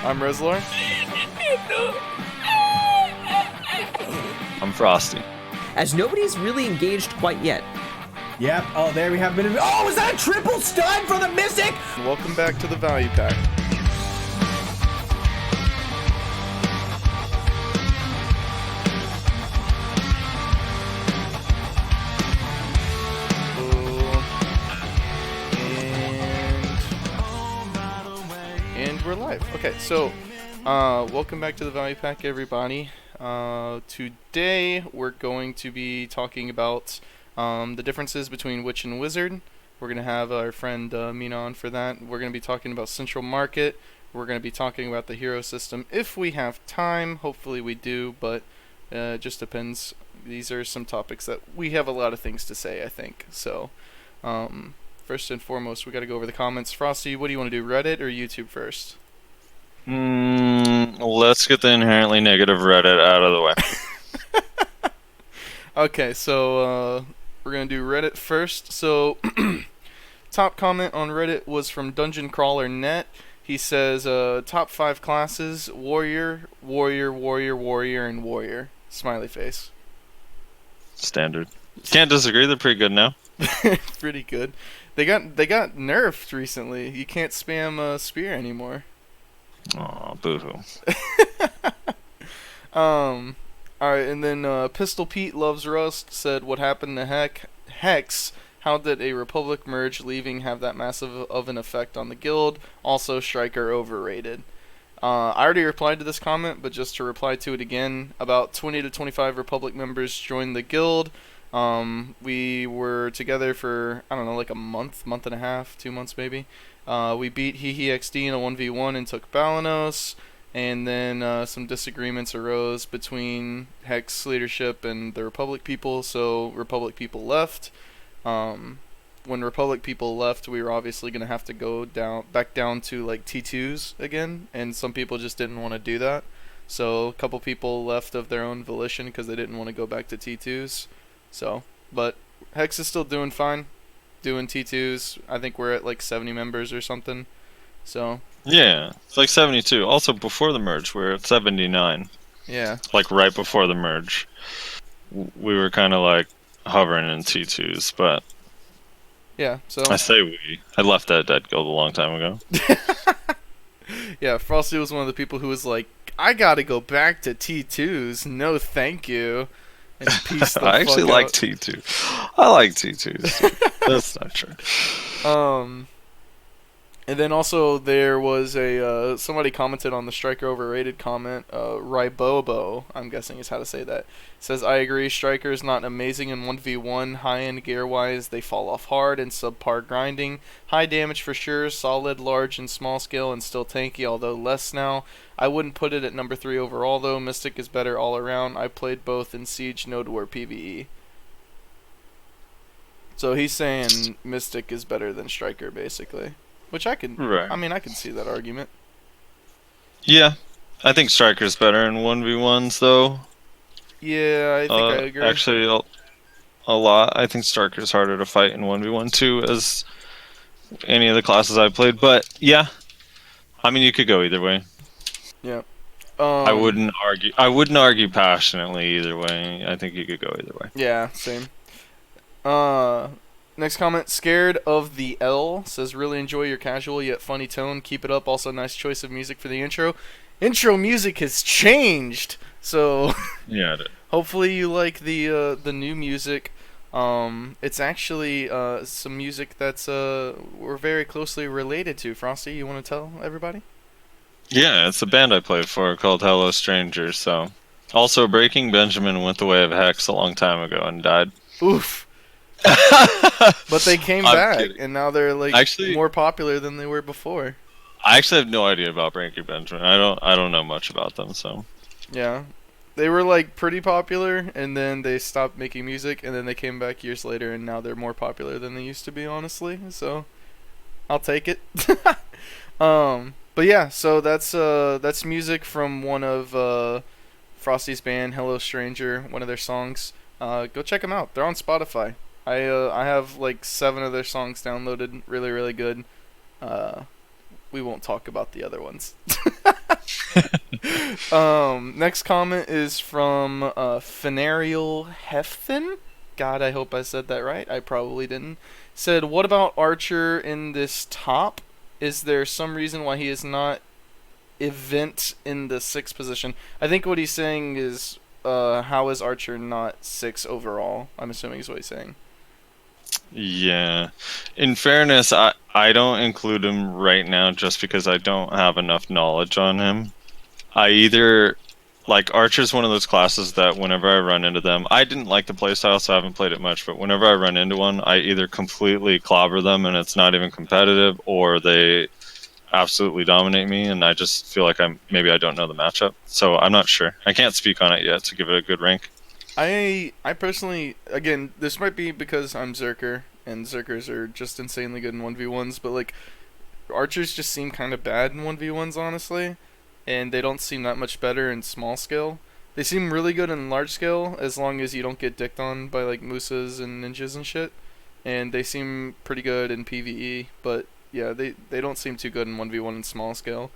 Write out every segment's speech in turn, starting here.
I'm Reslor. I'm Frosty. As nobody's really engaged quite yet. Yep. Oh, there we have been. Oh, was that a triple stun for the Mystic? Welcome back to the Value Pack. And we're live. Okay, so welcome back to the Value Pack, everybody. Today we're going to be talking about the differences between Witch and Wizard. We're going to have our friend Mina on for that. We're going to be talking about Central Market. We're going to be talking about the hero system if we have time. Hopefully we do, but it just depends. These are some topics that we have a lot of things to say, I think. So, first and foremost, we got to go over the comments. Frosty, what do you want to do, Reddit or YouTube first? Let's get the inherently negative Reddit out of the way. Okay, so we're going to do Reddit first. So, top comment on Reddit was from Dungeon Crawler Net. He says, top 5 classes, Warrior, Warrior, Warrior, Warrior, and Warrior. Smiley face. Standard. Can't disagree, they're pretty good now. Pretty good. They got nerfed recently. You can't spam spear anymore. Aw, boo-hoo. Alright, and then Pistol Pete Loves Rust said, what happened to Hex? How did a Republic merge leaving have that massive of an effect on the guild? Also, Striker overrated. I already replied to this comment, but just to reply to it again, about 20 to 25 Republic members joined the guild. We were together for, I don't know, like a month and a half, 2 months maybe. We beat XD in a 1v1 and took Balanos, and then some disagreements arose between Hex leadership and the Republic people, so Republic people left. When Republic people left, we were obviously going to have to go back down to like T2s again, and some people just didn't want to do that. So a couple people left of their own volition because they didn't want to go back to T2s. So, but Hex is still doing fine, doing T2s. I think we're at like 70 members or something. So Yeah, it's like 72. Also, before the merge, we're at 79. yeah, Like right before the merge. We were kind of like hovering in T2s, but yeah. So I say we. I left that dead guild a long time ago. yeah, Frosty was one of the people who was like, I gotta go back to T2s. No, thank you. And peace the I actually fuck like out. T2. I like T2s. That's not true. And then also there was a somebody commented on the Striker overrated comment. Ribobo, I'm guessing is how to say that. Says, I agree. Striker is not amazing in 1v1. High end gear wise, they fall off hard and subpar grinding. High damage for sure. Solid, large, and small scale, and still tanky, although less now. I wouldn't put it at number 3 overall though. Mystic is better all around. I played both in Siege, Node War, PvE. So he's saying Mystic is better than Striker, basically. Which I can, Right. I mean, I can see that argument. Yeah, I think Striker's better in 1v1s though. Yeah, I think I agree. Actually, a lot. I think Striker's harder to fight in 1v1 too, as any of the classes I've played. But yeah, I mean, you could go either way. Yeah. I wouldn't argue. I wouldn't argue passionately either way. I think you could go either way. Yeah, same. Next comment, Scared of the L says, really enjoy your casual yet funny tone. Keep it up. Also, nice choice of music for the intro. Intro music has changed, so Yeah, it is. hopefully you like the new music. It's actually some music that's we're very closely related to. Frosty, you want to tell everybody? Yeah, it's a band I played for called Hello Strangers. So, also Breaking Benjamin went the way of Hex a long time ago and died. Oof. But they came I'm back, kidding. and now they're like Actually- more popular than they were before. I actually have no idea about Breaking Benjamin. I don't know much about them. So, Yeah, they were like pretty popular, and then they stopped making music, and then they came back years later, and now they're more popular than they used to be, honestly. So, I'll take it. But yeah, so that's music from one of Frosty's band, Hello Stranger, one of their songs. Go check them out. They're on Spotify. I have like 7 of their songs downloaded. Really, really good. We won't talk about the other ones. Next comment is from Fenarial Hefton. God, I hope I said that right. I probably didn't. Said, what about Archer in this top? Is there some reason why he is not event in the 6th position? I think what he's saying is, how is Archer not 6 overall? I'm assuming is what he's saying. Yeah. In fairness, I don't include him right now just because I don't have enough knowledge on him. I either like Archer's one of those classes that whenever I run into them, I didn't like the playstyle, so I haven't played it much, but whenever I run into one, I either completely clobber them and it's not even competitive, or they absolutely dominate me and I just feel like maybe I don't know the matchup. So I'm not sure. I can't speak on it yet to give it a good rank. I personally, again, this might be because I'm Zerker, and Zerkers are just insanely good in 1v1s, but like, Archers just seem kind of bad in 1v1s, honestly, and they don't seem that much better in small scale. They seem really good in large scale, as long as you don't get dicked on by like Musas and Ninjas and shit, and they seem pretty good in PvE, but yeah, they don't seem too good in 1v1 in small scale.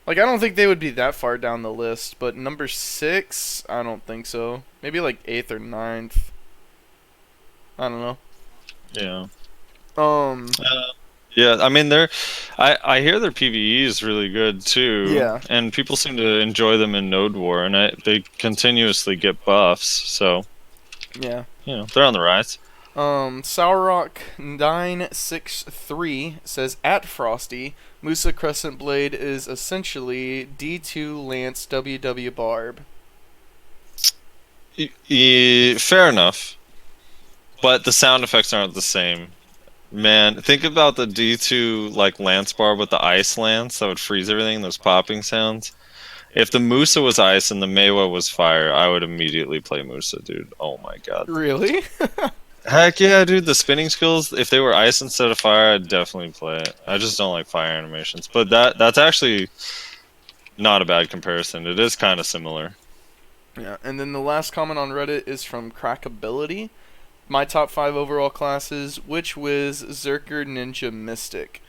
Like, I don't think they would be that far down the list, but number 6, I don't think so. Maybe like 8th or 9th. I don't know. Yeah. Um, Yeah, I mean I hear their PvE is really good too. Yeah. And people seem to enjoy them in Node War, and they continuously get buffs, so yeah. they're on the rise. Sourrock963 says, at Frosty, Musa Crescent Blade is essentially D2 Lance WW Barb. Fair enough. But the sound effects aren't the same. Man, think about the D2 like Lance Barb with the ice lance that would freeze everything, those popping sounds. If the Musa was ice and the Mewa was fire, I would immediately play Musa, dude. Oh my god. Really? Heck yeah, dude. The spinning skills, if they were ice instead of fire, I'd definitely play it. I just don't like fire animations. But that's actually not a bad comparison. It is kind of similar. Yeah, and then the last comment on Reddit is from Crackability. My top 5 overall classes: Witch, Wiz, Zerker, Ninja, Mystic.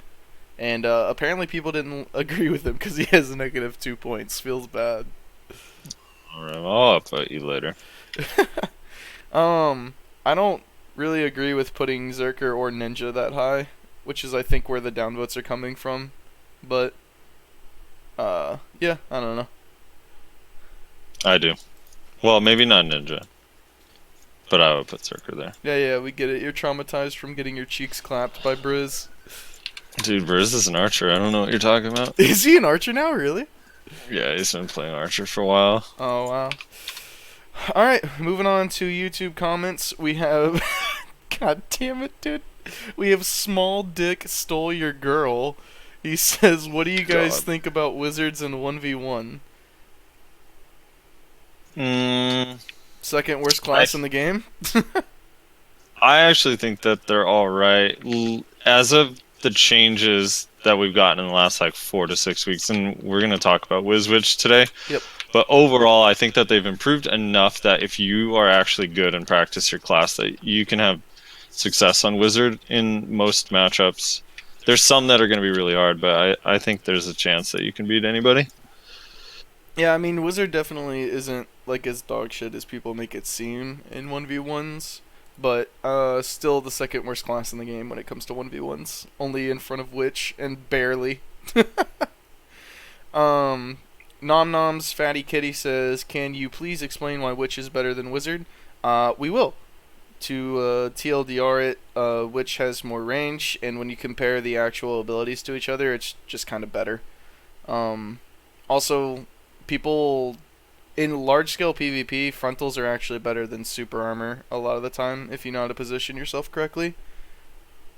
And apparently people didn't agree with him because he has a -2 points. Feels bad. Alright, I'll upvote you later. I don't really agree with putting Zerker or Ninja that high, which is I think where the downvotes are coming from. But yeah, I don't know. I do. Well, maybe not Ninja. But I would put Zerker there. Yeah, we get it. You're traumatized from getting your cheeks clapped by Briz. Dude, Briz is an archer. I don't know what you're talking about. Is he an archer now, really? Yeah, he's been playing archer for a while. Oh, wow. Alright, moving on to YouTube comments. We have... God damn it, dude. We have Small Dick Stole Your Girl. He says, what do you guys think about wizards in 1v1? Second worst class in the game? I actually think that they're alright. As of the changes that we've gotten in the last like 4 to 6 weeks, and we're going to talk about WizWitch today. Yep. But overall, I think that they've improved enough that if you are actually good and practice your class, that you can have success on Wizard in most matchups. There's some that are going to be really hard, but I think there's a chance that you can beat anybody. Yeah, I mean, Wizard definitely isn't like as dog shit as people make it seem in 1v1s, but still the second worst class in the game when it comes to 1v1s. Only in front of Witch, and barely. Nom Nom's Fatty Kitty says, can you please explain why Witch is better than Wizard? We will. To TLDR it, Witch has more range, and when you compare the actual abilities to each other, it's just kind of better. Also, people in large-scale PvP, frontals are actually better than super armor a lot of the time, if you know how to position yourself correctly.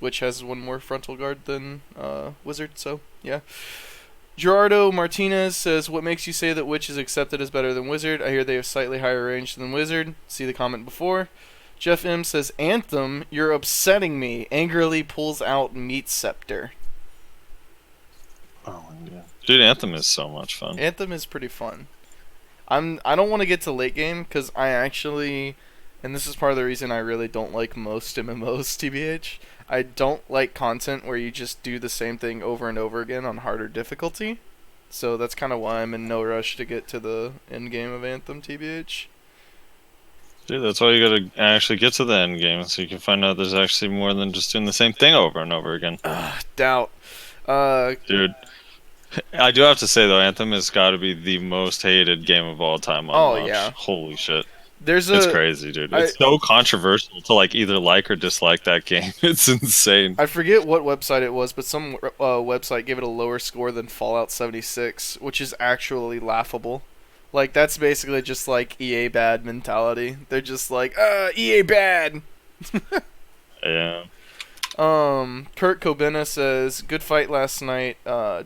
Witch has one more frontal guard than Wizard, so yeah. Gerardo Martinez says, what makes you say that Witch is accepted as better than Wizard? I hear they have slightly higher range than Wizard. See the comment before. Jeff M says, Anthem, you're upsetting me. Angrily pulls out Meat Scepter. Oh, yeah. Dude, Anthem is so much fun. Anthem is pretty fun. I don't want to get to late game, because I actually, and this is part of the reason I really don't like most MMOs, TBH. I don't like content where you just do the same thing over and over again on harder difficulty. So that's kind of why I'm in no rush to get to the end game of Anthem, TBH. Dude, that's why you gotta actually get to the end game so you can find out there's actually more than just doing the same thing over and over again. Doubt. Dude, I do have to say though, Anthem has got to be the most hated game of all time on launch. Yeah. Holy shit. It's crazy, dude. It's so controversial to like either like or dislike that game. It's insane. I forget what website it was, but some website gave it a lower score than Fallout 76, which is actually laughable. Like, that's basically just like EA bad mentality. They're just like, EA bad. Yeah. Kurt Kobina says, good fight last night,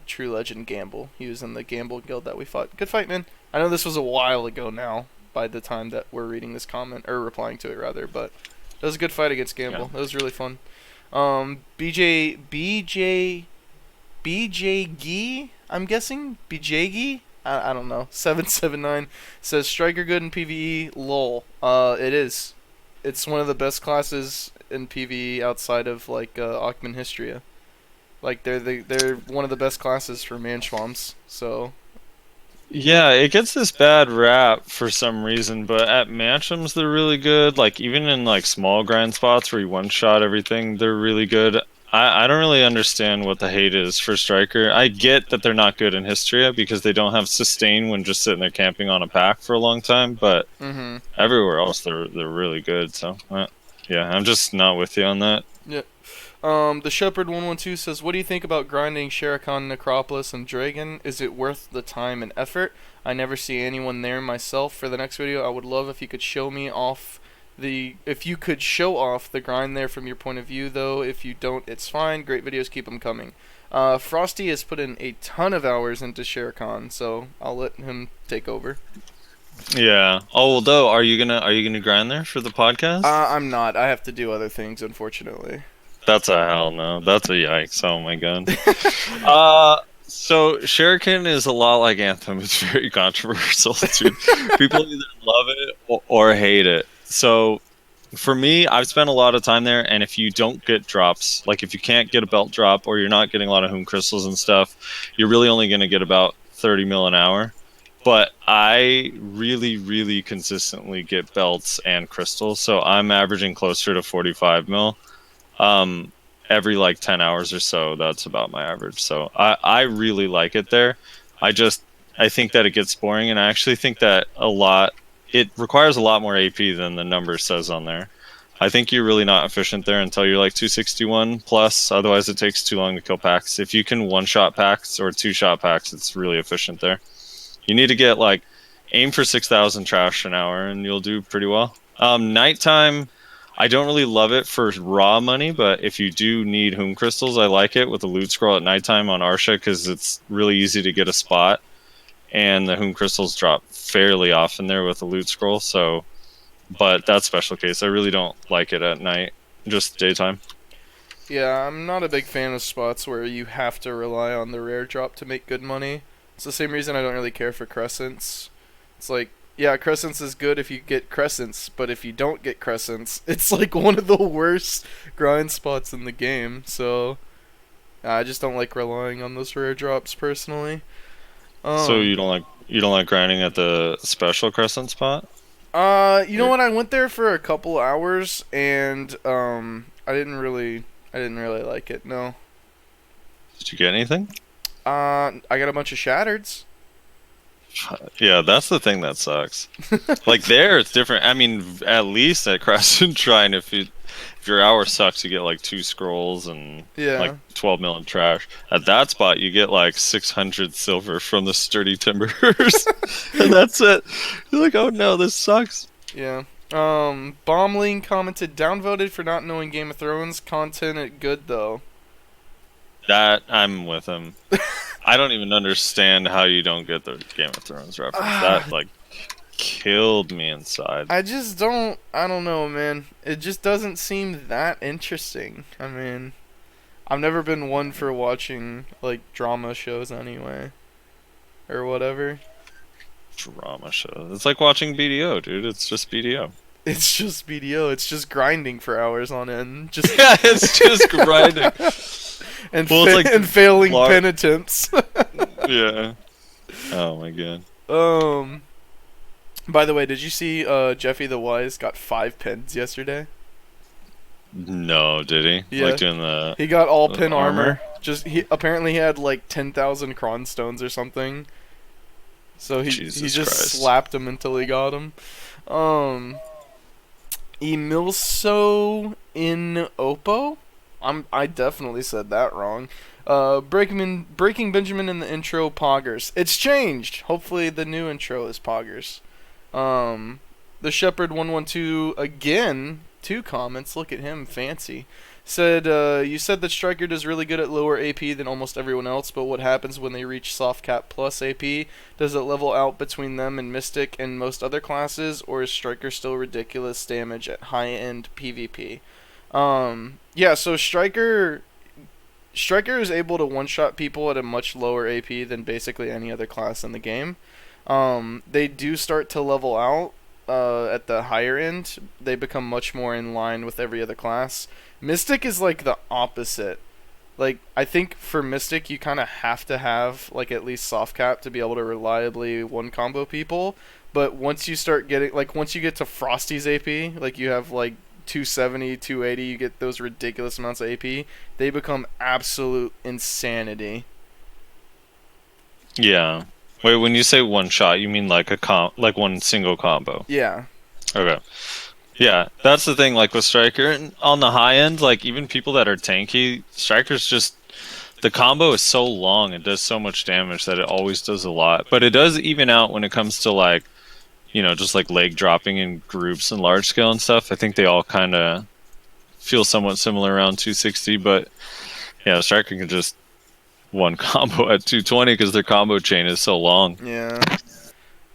True Legend Gamble. He was in the Gamble guild that we fought. Good fight, man. I know this was a while ago now, by the time that we're reading this comment, or replying to it rather, but it was a good fight against Gamble. Yeah. It was really fun. BJ Gee, I'm guessing? BJ Gee? I don't know. 779 says, Striker good in PvE, lol. It is. It's one of the best classes in PvE outside of like Akhman Hystria. Like they're one of the best classes for Manschwams. So Yeah, it gets this bad rap for some reason, but at Mansions they're really good. Like even in like small grind spots where you one shot everything, they're really good. I don't really understand what the hate is for Striker. I get that they're not good in Hystria because they don't have sustain when just sitting there camping on a pack for a long time, but everywhere else they're really good. So yeah, I'm just not with you on that. yeah. The Shepherd 112 says, what do you think about grinding Sherakan, Necropolis, and Dragon? Is it worth the time and effort? I never see anyone there myself. For the next video, I would love if you could show off the grind there from your point of view, though. If you don't, it's fine. Great videos, keep them coming. Frosty has put in a ton of hours into Sherakan, so I'll let him take over. Yeah. Oh, well, though, are you gonna grind there for the podcast? I'm not. I have to do other things, unfortunately. That's a hell no. That's a yikes. Oh my god. So Shuriken is a lot like Anthem. It's very controversial, dude. People either love it or hate it. So for me, I've spent a lot of time there, and if you don't get drops, like if you can't get a belt drop or you're not getting a lot of Hoon crystals and stuff, you're really only going to get about 30 mil an hour. But I really, really consistently get belts and crystals, so I'm averaging closer to 45 mil. Every like 10 hours or so. That's about my average. So I really like it there. I think that it gets boring, and I actually think that it requires a lot more AP than the number says on there. I think you're really not efficient there until you're like 261 plus. Otherwise, it takes too long to kill packs. If you can one-shot packs or two-shot packs, it's really efficient there. You need to get like aim for 6,000 trash an hour, and you'll do pretty well. Nighttime, I don't really love it for raw money, but if you do need Hoon crystals, I like it with the loot scroll at nighttime on Arsha because it's really easy to get a spot, and the Hoon crystals drop fairly often there with the loot scroll. So, but that's special case. I really don't like it at night, just daytime. Yeah, I'm not a big fan of spots where you have to rely on the rare drop to make good money. It's the same reason I don't really care for crescents. It's like, yeah, crescents is good if you get crescents, but if you don't get crescents, it's like one of the worst grind spots in the game. So I just don't like relying on those rare drops personally. So you don't like grinding at the special crescent spot? You know what? I went there for a couple hours, and I didn't really like it. No. Did you get anything? I got a bunch of shattereds. Yeah, that's the thing that sucks. Like there, it's different. I mean, at least at Crescent Shrine, if your hour sucks, you get like 2 scrolls and like 12 mil in trash. At that spot, you get like 600 silver from the sturdy timbers, and that's it. You're like, oh no, this sucks. Yeah. Bombling commented, downvoted for not knowing Game of Thrones content. Good though. That I'm with him. I don't even understand how you don't get the Game of Thrones reference. That like killed me inside. I don't know, man. It just doesn't seem that interesting. I mean, I've never been one for watching like drama shows anyway, or whatever. Drama shows. It's like watching BDO, dude. It's just BDO. It's just BDO. It's just grinding for hours on end. Just yeah, it's just grinding. and failing pen attempts. Yeah. Oh my god. By the way, did you see Jeffy the Wise got 5 pins yesterday? No, did he? Yeah. Like doing the He got all pin armor? armor. Just he apparently he had like 10,000 cron stones or something. So he Jesus just Christ. slapped him until he got him. Emilso in Oppo? I definitely said that wrong. Breaking Benjamin in the intro poggers. It's changed. Hopefully the new intro is poggers. The Shepherd 112 again, 2 comments. Look at him, fancy. Said, you said that Striker does really good at lower AP than almost everyone else, but what happens when they reach soft cap plus AP? Does it level out between them and Mystic and most other classes, or is Striker still ridiculous damage at high-end PvP? Yeah, so Striker is able to one-shot people at a much lower AP than basically any other class in the game. They do start to level out at the higher end. They become much more in line with every other class. Mystic is like the opposite. Like, I think for Mystic you kind of have to have like at least soft cap to be able to reliably one combo people. But once you start getting, like, once you get to Frosty's AP, like you have like 270, 280, you get those ridiculous amounts of AP, they become absolute insanity. Yeah. Wait, when you say one shot, you mean like like one single combo? Yeah. Okay. Yeah, that's the thing, like with Striker, and on the high end, like even people that are tanky, Striker's just, the combo is so long, it does so much damage that it always does a lot. But it does even out when it comes to like, you know, just like leg dropping in groups and large scale and stuff. I think they all kind of feel somewhat similar around 260, but yeah, Striker can just one combo at 220 because their combo chain is so long. Yeah.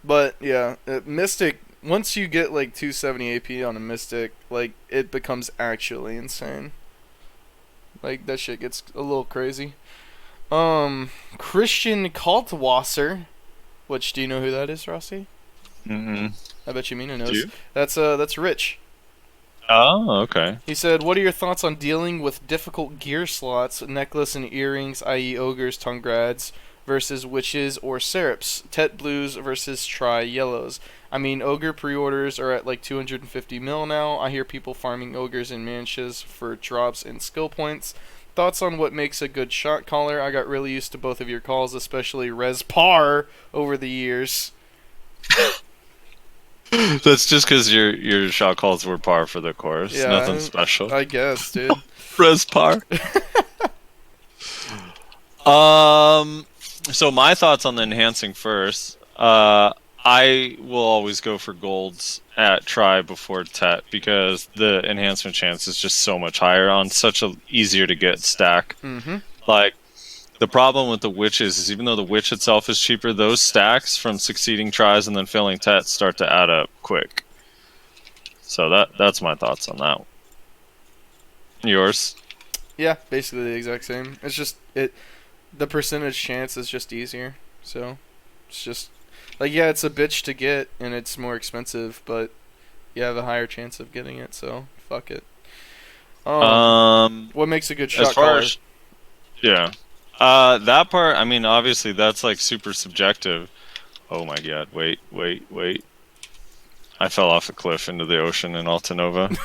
But yeah, Mystic, once you get like 270 AP on a Mystic, like it becomes actually insane. Like that shit gets a little crazy. Christian Kaltwasser, which, do you know who that is, Rossi? Mm-hmm. I bet you Mina knows. Do you? That's Rich. Oh, okay. He said, "What are your thoughts on dealing with difficult gear slots, necklace and earrings, i.e. ogres, tungrads, versus witches or seraps, tet blues versus tri yellows? I mean, ogre pre-orders are at like 250 mil now. I hear people farming ogres in manches for drops and skill points. Thoughts on what makes a good shot caller? I got really used to both of your calls, especially Res Par, over the years." That's just because your shot calls were par for the course. Yeah, Nothing special. I guess, dude. Res par. So my thoughts on the enhancing first. I will always go for golds at try before tet because the enhancement chance is just so much higher on such a easier to get stack. Mm-hmm. Like, the problem with the witches is even though the witch itself is cheaper, those stacks from succeeding tries and then failing tets start to add up quick. So that's my thoughts on that. Yours? Yeah, basically the exact same. It's just the percentage chance is just easier. So it's just like, yeah, it's a bitch to get and it's more expensive, but you have a higher chance of getting it. So fuck it. What makes a good shot as far caller? as, yeah. That part, I mean, obviously that's like super subjective. Oh my god, wait. I fell off a cliff into the ocean in Altanova.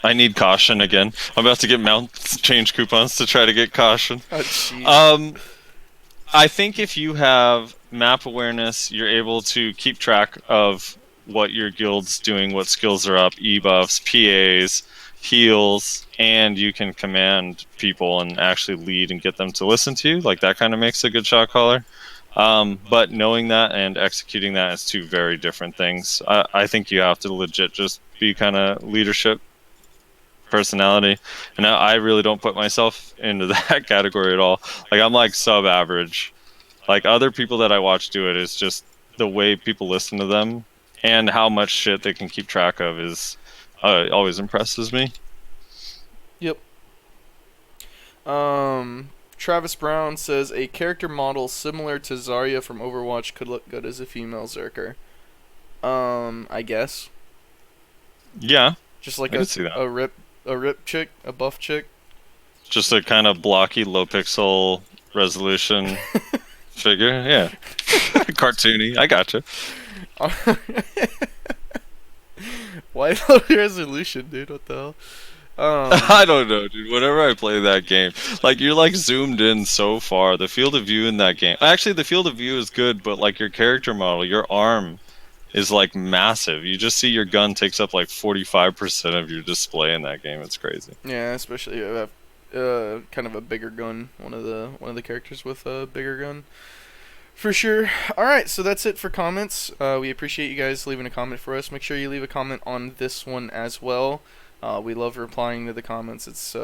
I need caution again. I'm about to get mount change coupons to try to get caution. Oh, jeez. I think if you have map awareness, you're able to keep track of what your guild's doing, what skills are up, e-buffs, PAs, heals, and you can command people and actually lead and get them to listen to you. Like, that kind of makes a good shot caller. But knowing that and executing that is two very different things. I think you have to legit just be kind of leadership personality, and I really don't put myself into that category at all. Like, I'm like sub-average. Like, other people that I watch do it is just the way people listen to them and how much shit they can keep track of is always impresses me. Yep. Travis Brown says a character model similar to Zarya from Overwatch could look good as a female Zerker. I guess. Yeah. Just like I can see that. a rip chick, a buff chick. Just a kind of blocky, low pixel resolution figure, yeah. Cartoony, I gotcha. Why no resolution, dude? What the hell? I don't know, dude. Whenever I play that game, like you're like zoomed in so far. The field of view in that game, actually, the field of view is good, but like your character model, your arm is like massive. You just see your gun takes up like 45% of your display in that game. It's crazy. Yeah, especially if you have kind of a bigger gun. One of the characters with a bigger gun. For sure. All right, so that's it for comments. We appreciate you guys leaving a comment for us. Make sure you leave a comment on this one as well. We love replying to the comments. It's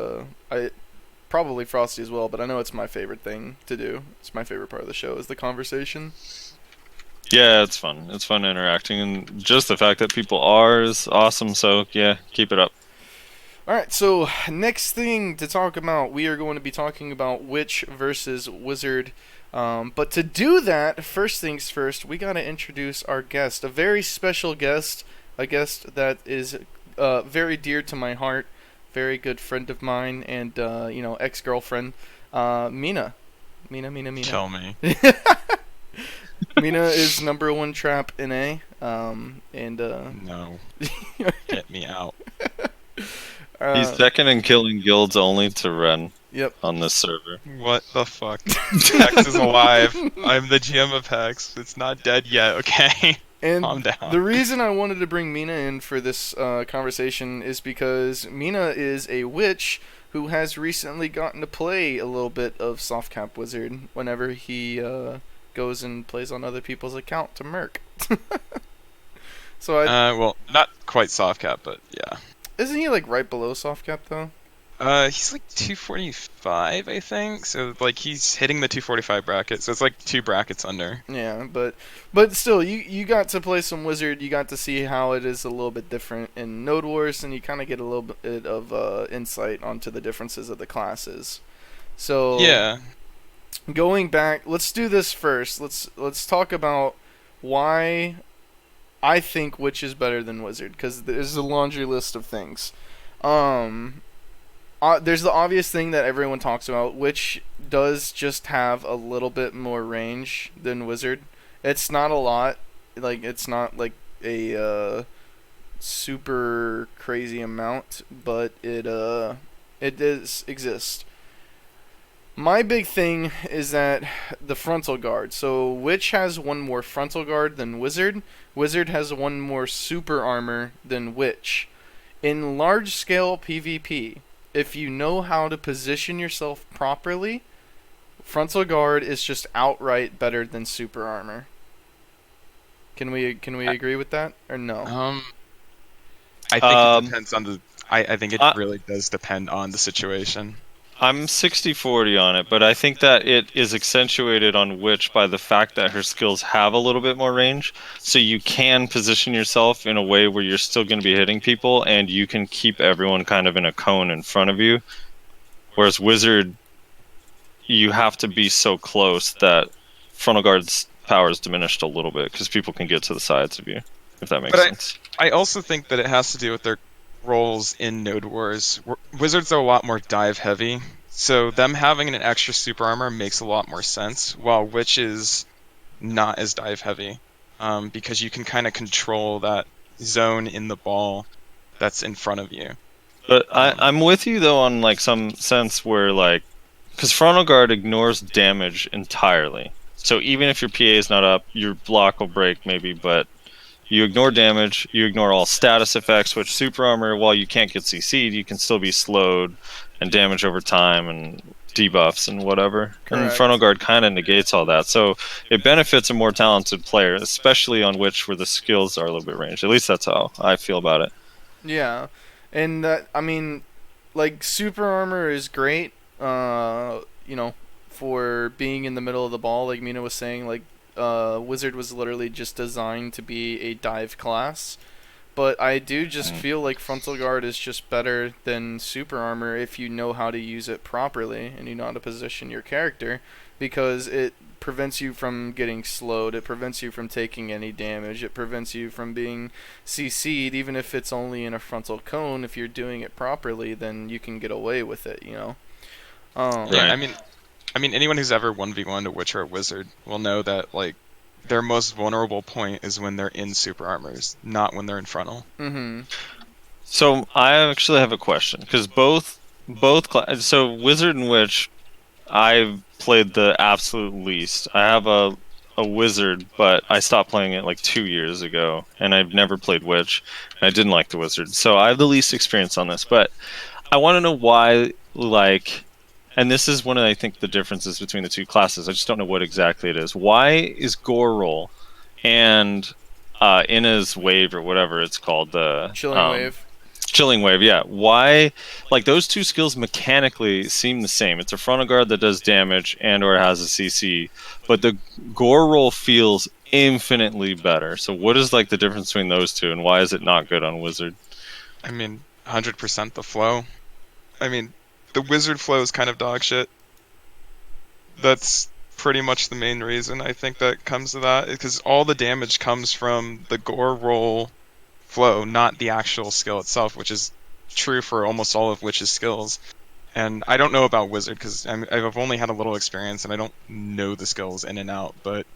probably Frosty as well, but I know it's my favorite thing to do. It's my favorite part of the show is the conversation. Yeah, it's fun. It's fun interacting, and just the fact that people are is awesome. So yeah, keep it up. All right, so next thing to talk about, we are going to be talking about Witch versus Wizard. But to do that, first things first, we got to introduce our guest, a very special guest, a guest that is very dear to my heart, very good friend of mine, and ex-girlfriend, Mina. Mina. Kill me. Mina is #1 trap in A, and No. Get me out. He's second in killing guilds only to Ren. Yep. On this server. What the fuck? Hex is alive. I'm the GM of Hex. It's not dead yet, okay? And Calm down. the reason I wanted to bring Mina in for this conversation is because Mina is a witch who has recently gotten to play a little bit of Softcap Wizard whenever he goes and plays on other people's account to merc. So well, not quite Softcap, but yeah. Isn't he like right below Softcap though? He's like 245, I think. So like he's hitting the 245 bracket. So it's like 2 brackets under. Yeah, but still, you got to play some Wizard. You got to see how it is a little bit different in Node Wars, and you kind of get a little bit of insight onto the differences of the classes. So Yeah. Going back, let's do this first. Let's talk about why I think Witch is better than Wizard, because there's a laundry list of things. There's the obvious thing that everyone talks about, which does just have a little bit more range than Wizard. It's not a lot. Like, it's not like a super crazy amount, but it does exist. My big thing is that the frontal guard. So Witch has one more frontal guard than Wizard. Wizard has one more super armor than Witch. In large scale PvP, if you know how to position yourself properly, frontal guard is just outright better than super armor. Can we agree with that or no? I think it depends on the. I think it really does depend on the situation. I'm 60-40 on it, but I think that it is accentuated on Witch by the fact that her skills have a little bit more range, so you can position yourself in a way where you're still going to be hitting people, and you can keep everyone kind of in a cone in front of you. Whereas Wizard, you have to be so close that frontal guard's power is diminished a little bit, because people can get to the sides of you, if that makes sense. I also think that it has to do with their roles in Node Wars. Wizards are a lot more dive heavy, so them having an extra super armor makes a lot more sense, while Witch is not as dive heavy, because you can kind of control that zone in the ball that's in front of you. But I'm with you though on like some sense where like, because frontal guard ignores damage entirely, so even if your PA is not up, your block will break maybe, but you ignore damage, you ignore all status effects, which super armor, while you can't get CC'd, you can still be slowed and damage over time and debuffs and whatever. Correct. And frontal guard kind of negates all that. So it benefits a more talented player, especially on Witch where the skills are a little bit ranged. At least that's how I feel about it. Yeah. And that, I mean, like, super armor is great, for being in the middle of the ball, like Mina was saying, like, Wizard was literally just designed to be a dive class, but I do just feel like frontal guard is just better than super armor if you know how to use it properly and you know how to position your character, because it prevents you from getting slowed, it prevents you from taking any damage, it prevents you from being CC'd, even if it's only in a frontal cone. If you're doing it properly, then you can get away with it, Yeah, I mean, I mean, anyone who's ever 1v1 a witch or a wizard will know that, like, their most vulnerable point is when they're in super armors, not when they're in frontal. Mm-hmm. So I actually have a question because so wizard and witch, I've played the absolute least. I have a wizard, but I stopped playing it like 2 years ago, and I've never played witch. And I didn't like the wizard, so I have the least experience on this. But I want to know why, like, and this is one of I think the differences between the two classes. I just don't know what exactly it is. Why is gore roll and Ina's wave or whatever it's called, the Chilling Wave. Chilling Wave, yeah. Why, like, those two skills mechanically seem the same. It's a frontal guard that does damage and or has a CC, but the gore roll feels infinitely better. So what is, like, the difference between those two, and why is it not good on wizard? I mean, 100% the flow. I mean, the wizard flow is kind of dog shit. That's pretty much the main reason I think that comes to that, because all the damage comes from the gore roll flow, not the actual skill itself, which is true for almost all of Witch's skills. And I don't know about Wizard, because I've only had a little experience, and I don't know the skills in and out, but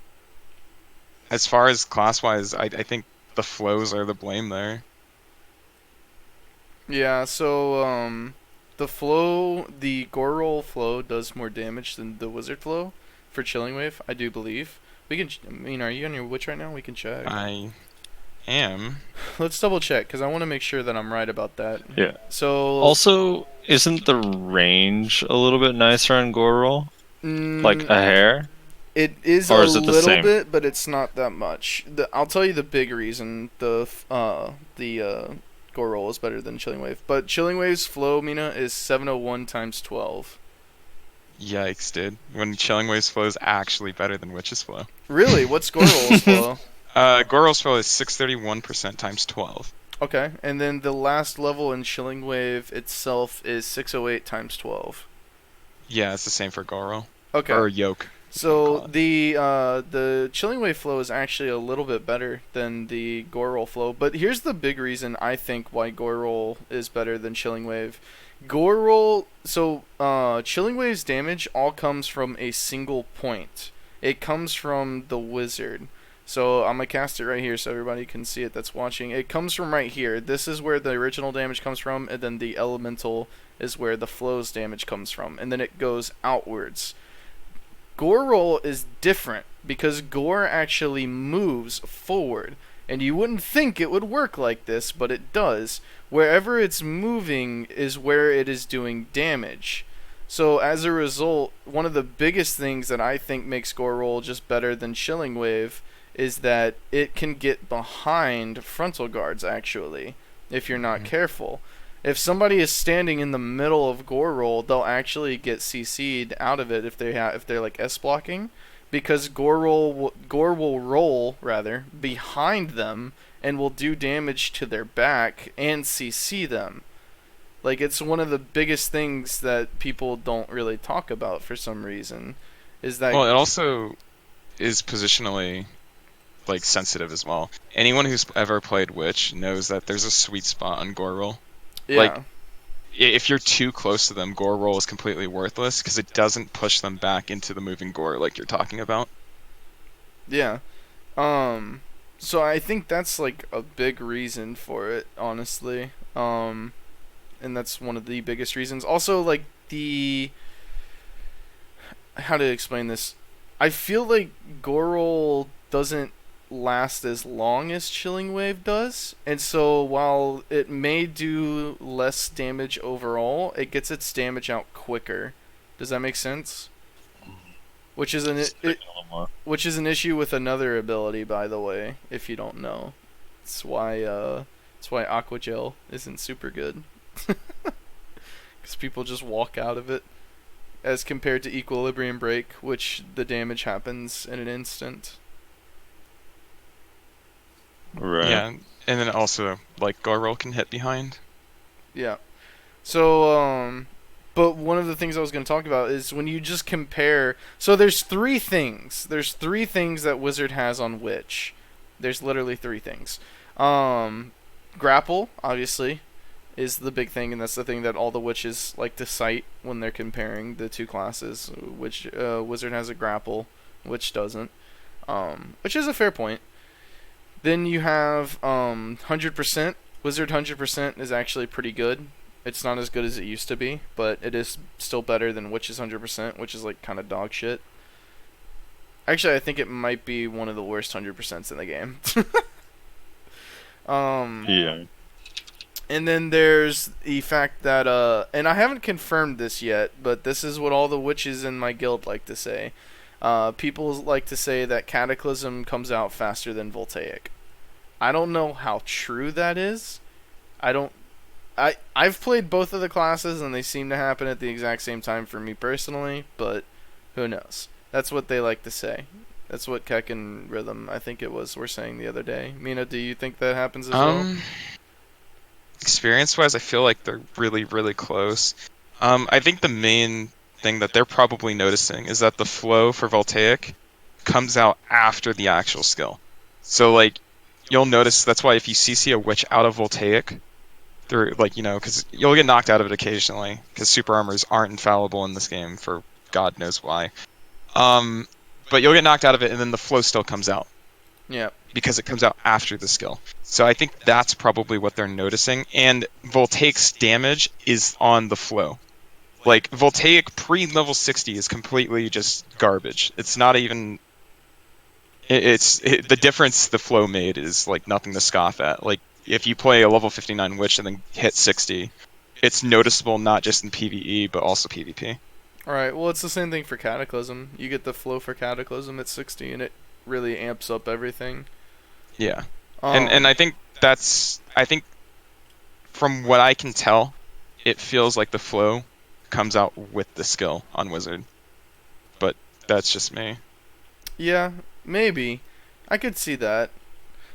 as far as class-wise, I think the flows are the blame there. Yeah, so the gore roll flow does more damage than the wizard flow for Chilling Wave, I do believe. We can, I mean, are you on your witch right now? We can check. I am. Let's double check, because I want to make sure that I'm right about that. Yeah. So Also, isn't the range a little bit nicer on gore roll? Like a hair? It is Or a is it the little same? bit, but it's not that much. I'll tell you the big reason the gore roll is better than Chilling Wave. But Chilling Wave's flow, Mina, is 701 times 12. Yikes, dude. When Chilling Wave's flow is actually better than Witch's flow. Really? What's gore roll's flow? Gore roll's flow is 631% times 12. Okay, and then the last level in Chilling Wave itself is 608 times 12. Yeah, it's the same for gore roll. Okay. Or yoke. So the Chilling Wave flow is actually a little bit better than the gore roll flow, but here's the big reason I think why gore roll is better than Chilling Wave. Gore roll, so Chilling Wave's damage all comes from a single point. It comes from the wizard. So I'm gonna cast it right here so everybody can see it that's watching. It comes from right here. This is where the original damage comes from, and then the elemental is where the flow's damage comes from, and then it goes outwards. Gore roll is different because gore actually moves forward, and you wouldn't think it would work like this, but it does. Wherever it's moving is where it is doing damage. So as a result, one of the biggest things that I think makes gore roll just better than Chilling Wave is that it can get behind frontal guards actually, if you're not careful. If somebody is standing in the middle of gore roll, they'll actually get CC'd out of it if they're like S blocking, because gore will roll rather behind them and will do damage to their back and CC them. Like, it's one of the biggest things that people don't really talk about for some reason, is that. Well, it also is positionally like sensitive as well. Anyone who's ever played Witch knows that there's a sweet spot on gore roll. Yeah. Like, if you're too close to them, gore roll is completely worthless because it doesn't push them back into the moving gore like you're talking about. Yeah. So I think that's like a big reason for it, honestly. And that's one of the biggest reasons. Also, like, how to explain this? I feel like gore roll doesn't last as long as Chilling Wave does, and so while it may do less damage overall, it gets its damage out quicker. Does that make sense? Which is an issue with another ability, by the way, if you don't know. It's why Aqua Gel isn't super good. Because people just walk out of it, as compared to Equilibrium Break, which the damage happens in an instant. Right. Yeah, and then also, like, gore roll can hit behind. Yeah. So, but one of the things I was going to talk about is when you just compare. So there's three things. There's three things that Wizard has on Witch. There's literally three things. Grapple, obviously, is the big thing, and that's the thing that all the witches like to cite when they're comparing the two classes. Which wizard has a grapple, witch doesn't, which is a fair point. Then you have 100%. Wizard 100% is actually pretty good. It's not as good as it used to be, but it is still better than Witch's 100%, which is like kind of dog shit. Actually, I think it might be one of the worst 100%s in the game. Yeah. And then there's the fact that, and I haven't confirmed this yet, but this is what all the witches in my guild like to say. People like to say that Cataclysm comes out faster than Voltaic. I don't know how true that is. I've played both of the classes and they seem to happen at the exact same time for me personally, but who knows? That's what they like to say. That's what Keck and Rhythm, I think it was, were saying the other day. Mina, do you think that happens as well? Experience-wise, I feel like they're really, really close. I think the main thing that they're probably noticing is that the flow for Voltaic comes out after the actual skill. So, like, you'll notice that's why if you CC a witch out of Voltaic, through, like, you know, because you'll get knocked out of it occasionally, because super armors aren't infallible in this game for God knows why. But you'll get knocked out of it, and then the flow still comes out. Yeah. Because it comes out after the skill. So I think that's probably what they're noticing. And Voltaic's damage is on the flow. Like, Voltaic pre-level 60 is completely just garbage. It's not even... the difference the flow made is, like, nothing to scoff at. Like, if you play a level 59 Witch and then hit 60, it's noticeable not just in PvE, but also PvP. Alright, well, it's the same thing for Cataclysm. You get the flow for Cataclysm at 60, and it really amps up everything. Yeah. And I think from what I can tell, it feels like the flow comes out with the skill on Wizard. But that's just me. Yeah, maybe. I could see that.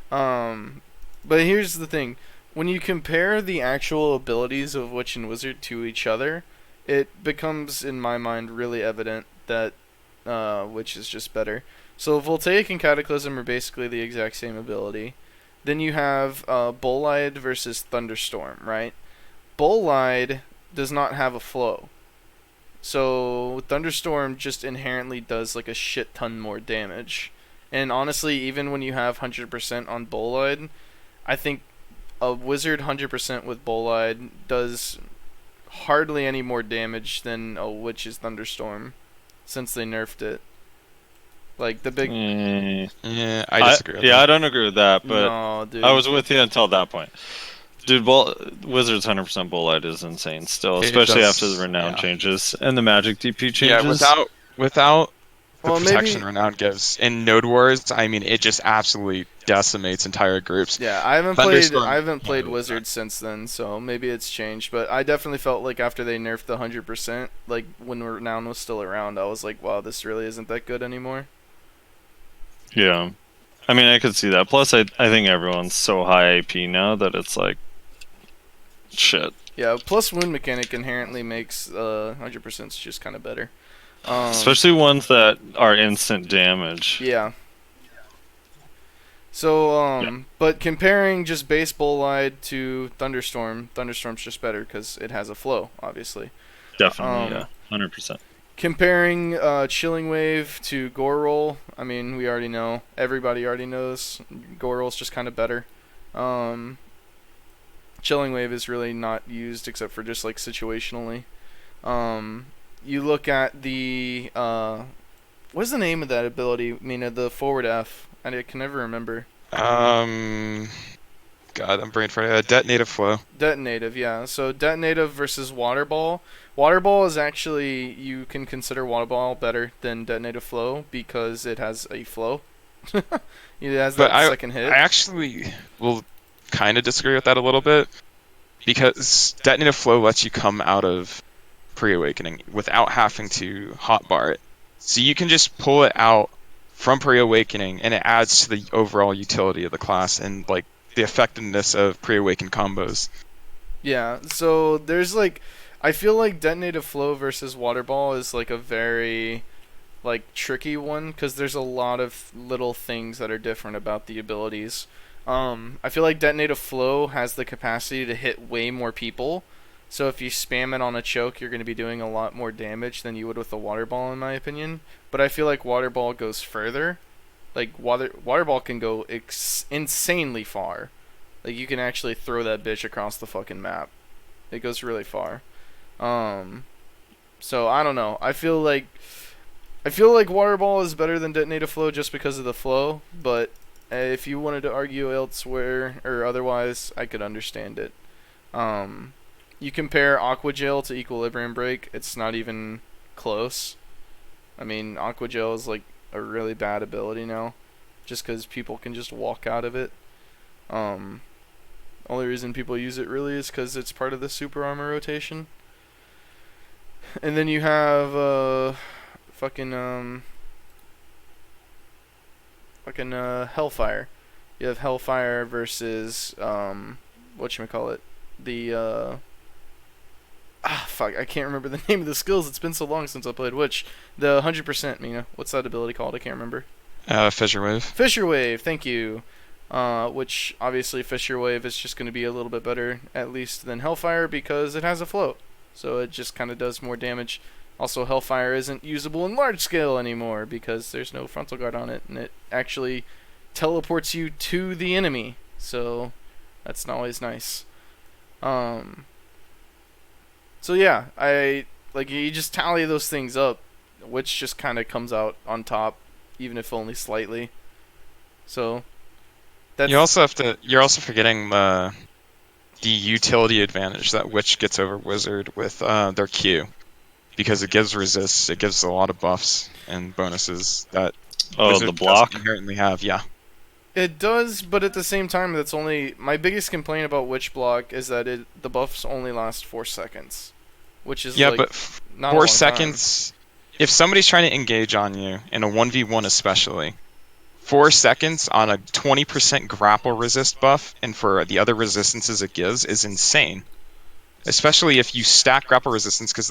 But here's the thing. When you compare the actual abilities of Witch and Wizard to each other, it becomes, in my mind, really evident that Witch is just better. So Voltaic and Cataclysm are basically the exact same ability. Then you have Bolide versus Thunderstorm, right? Bolide does not have a flow. So Thunderstorm just inherently does like a shit ton more damage. And honestly, even when you have 100% on Bolide, I think a Wizard 100% with Bolide does hardly any more damage than a Witch's Thunderstorm, since they nerfed it. Like the big... Yeah, I disagree with that. I don't agree with that, but No, dude. I was with you until that point. Dude, Wizard's 100% Bullite is insane still, especially after the Renown changes and the Magic DP changes. Yeah, without the Well, protection maybe... Renown gives in Node Wars, I mean, it just absolutely decimates entire groups. Yeah, I haven't played Wizard since then, so maybe it's changed. But I definitely felt like after they nerfed the 100%, like when Renown was still around, I was like, wow, this really isn't that good anymore. Yeah. I mean, I could see that. Plus, I think everyone's so high AP now that it's like, shit. Yeah, plus wound mechanic inherently makes 100% just kind of better. Especially ones that are instant damage. Yeah. So, but comparing just base Bolide to Thunderstorm's just better because it has a flow, obviously. Definitely, yeah. 100%. Comparing Chilling Wave to Gore Roll, I mean, we already know. Everybody already knows. Gore Roll's just kind of better. Chilling Wave is really not used except for just, like, situationally. You look at the... what's the name of that ability, Mina? The forward F. I can never remember. God, I'm brain fried. Detonative Flow. Detonative, yeah. So Detonative versus Water Ball. Water Ball is actually, you can consider Water Ball better than Detonative Flow because it has a flow. It has that second hit. I actually will kind of disagree with that a little bit because Detonative Flow lets you come out of Pre-Awakening without having to hotbar it. So you can just pull it out from Pre-Awakening and it adds to the overall utility of the class and like the effectiveness of Pre-Awakened combos. Yeah, so there's like, I feel like Detonative Flow versus Water Ball is like a very like tricky one because there's a lot of little things that are different about the abilities. I feel like Detonative Flow has the capacity to hit way more people. So if you spam it on a choke, you're going to be doing a lot more damage than you would with a Water Ball, in my opinion. But I feel like Water Ball goes further. Like Water Ball can go insanely far. Like you can actually throw that bitch across the fucking map. It goes really far. So I don't know. I feel like Water Ball is better than Detonative Flow just because of the flow, but if you wanted to argue elsewhere or otherwise, I could understand it. You compare Aqua Gel to Equilibrium Break, it's not even close. I mean, Aqua Gel is like a really bad ability now, just because people can just walk out of it. Only reason people use it really is because it's part of the super armor rotation. And then you have fucking Hellfire. You have Hellfire versus whatchamacallit, the fuck, I can't remember the name of the skills. It's been so long since I played Witch. The 100%, Mina. What's that ability called? I can't remember. Fissure Wave. Fissure Wave, thank you. Which obviously Fissure Wave is just going to be a little bit better, at least than Hellfire, because it has a float. So it just kind of does more damage. Also, Hellfire isn't usable in large scale anymore because there's no frontal guard on it, and it actually teleports you to the enemy. So that's not always nice. So yeah, you just tally those things up, which just kind of comes out on top, even if only slightly. So that's You're also forgetting the utility advantage that Witch gets over Wizard with their Q, because it gives resists, it gives a lot of buffs and bonuses that Wizard the block. doesn't inherently have. Yeah. It does, but at the same time, that's only my biggest complaint about Witch Block is that the buffs only last 4 seconds, which is like, but not a long 4 time. seconds. If somebody's trying to engage on you in a 1v1 especially, 4 seconds on a 20% grapple resist buff, and for the other resistances it gives, is insane. Especially if you stack grapple resistance, because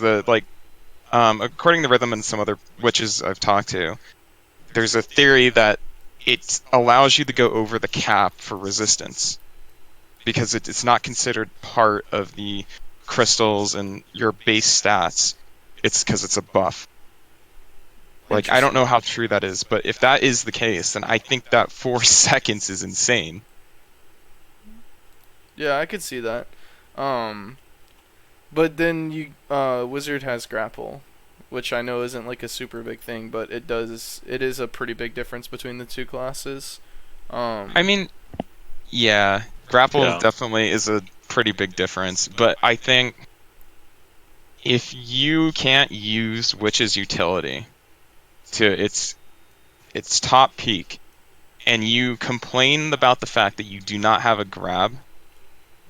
according to Rhythm and some other witches I've talked to, there's a theory that it allows you to go over the cap for resistance, because it's not considered part of the crystals and your base stats. It's because it's a buff. Like, I don't know how true that is, but if that is the case, then I think that 4 seconds is insane. Yeah, I could see that. But then Wizard has grapple, which I know isn't like a super big thing, but it is a pretty big difference between the two classes. I mean, yeah, grapple definitely is a pretty big difference, but I think if you can't use Witch's utility to its top peak, and you complain about the fact that you do not have a grab,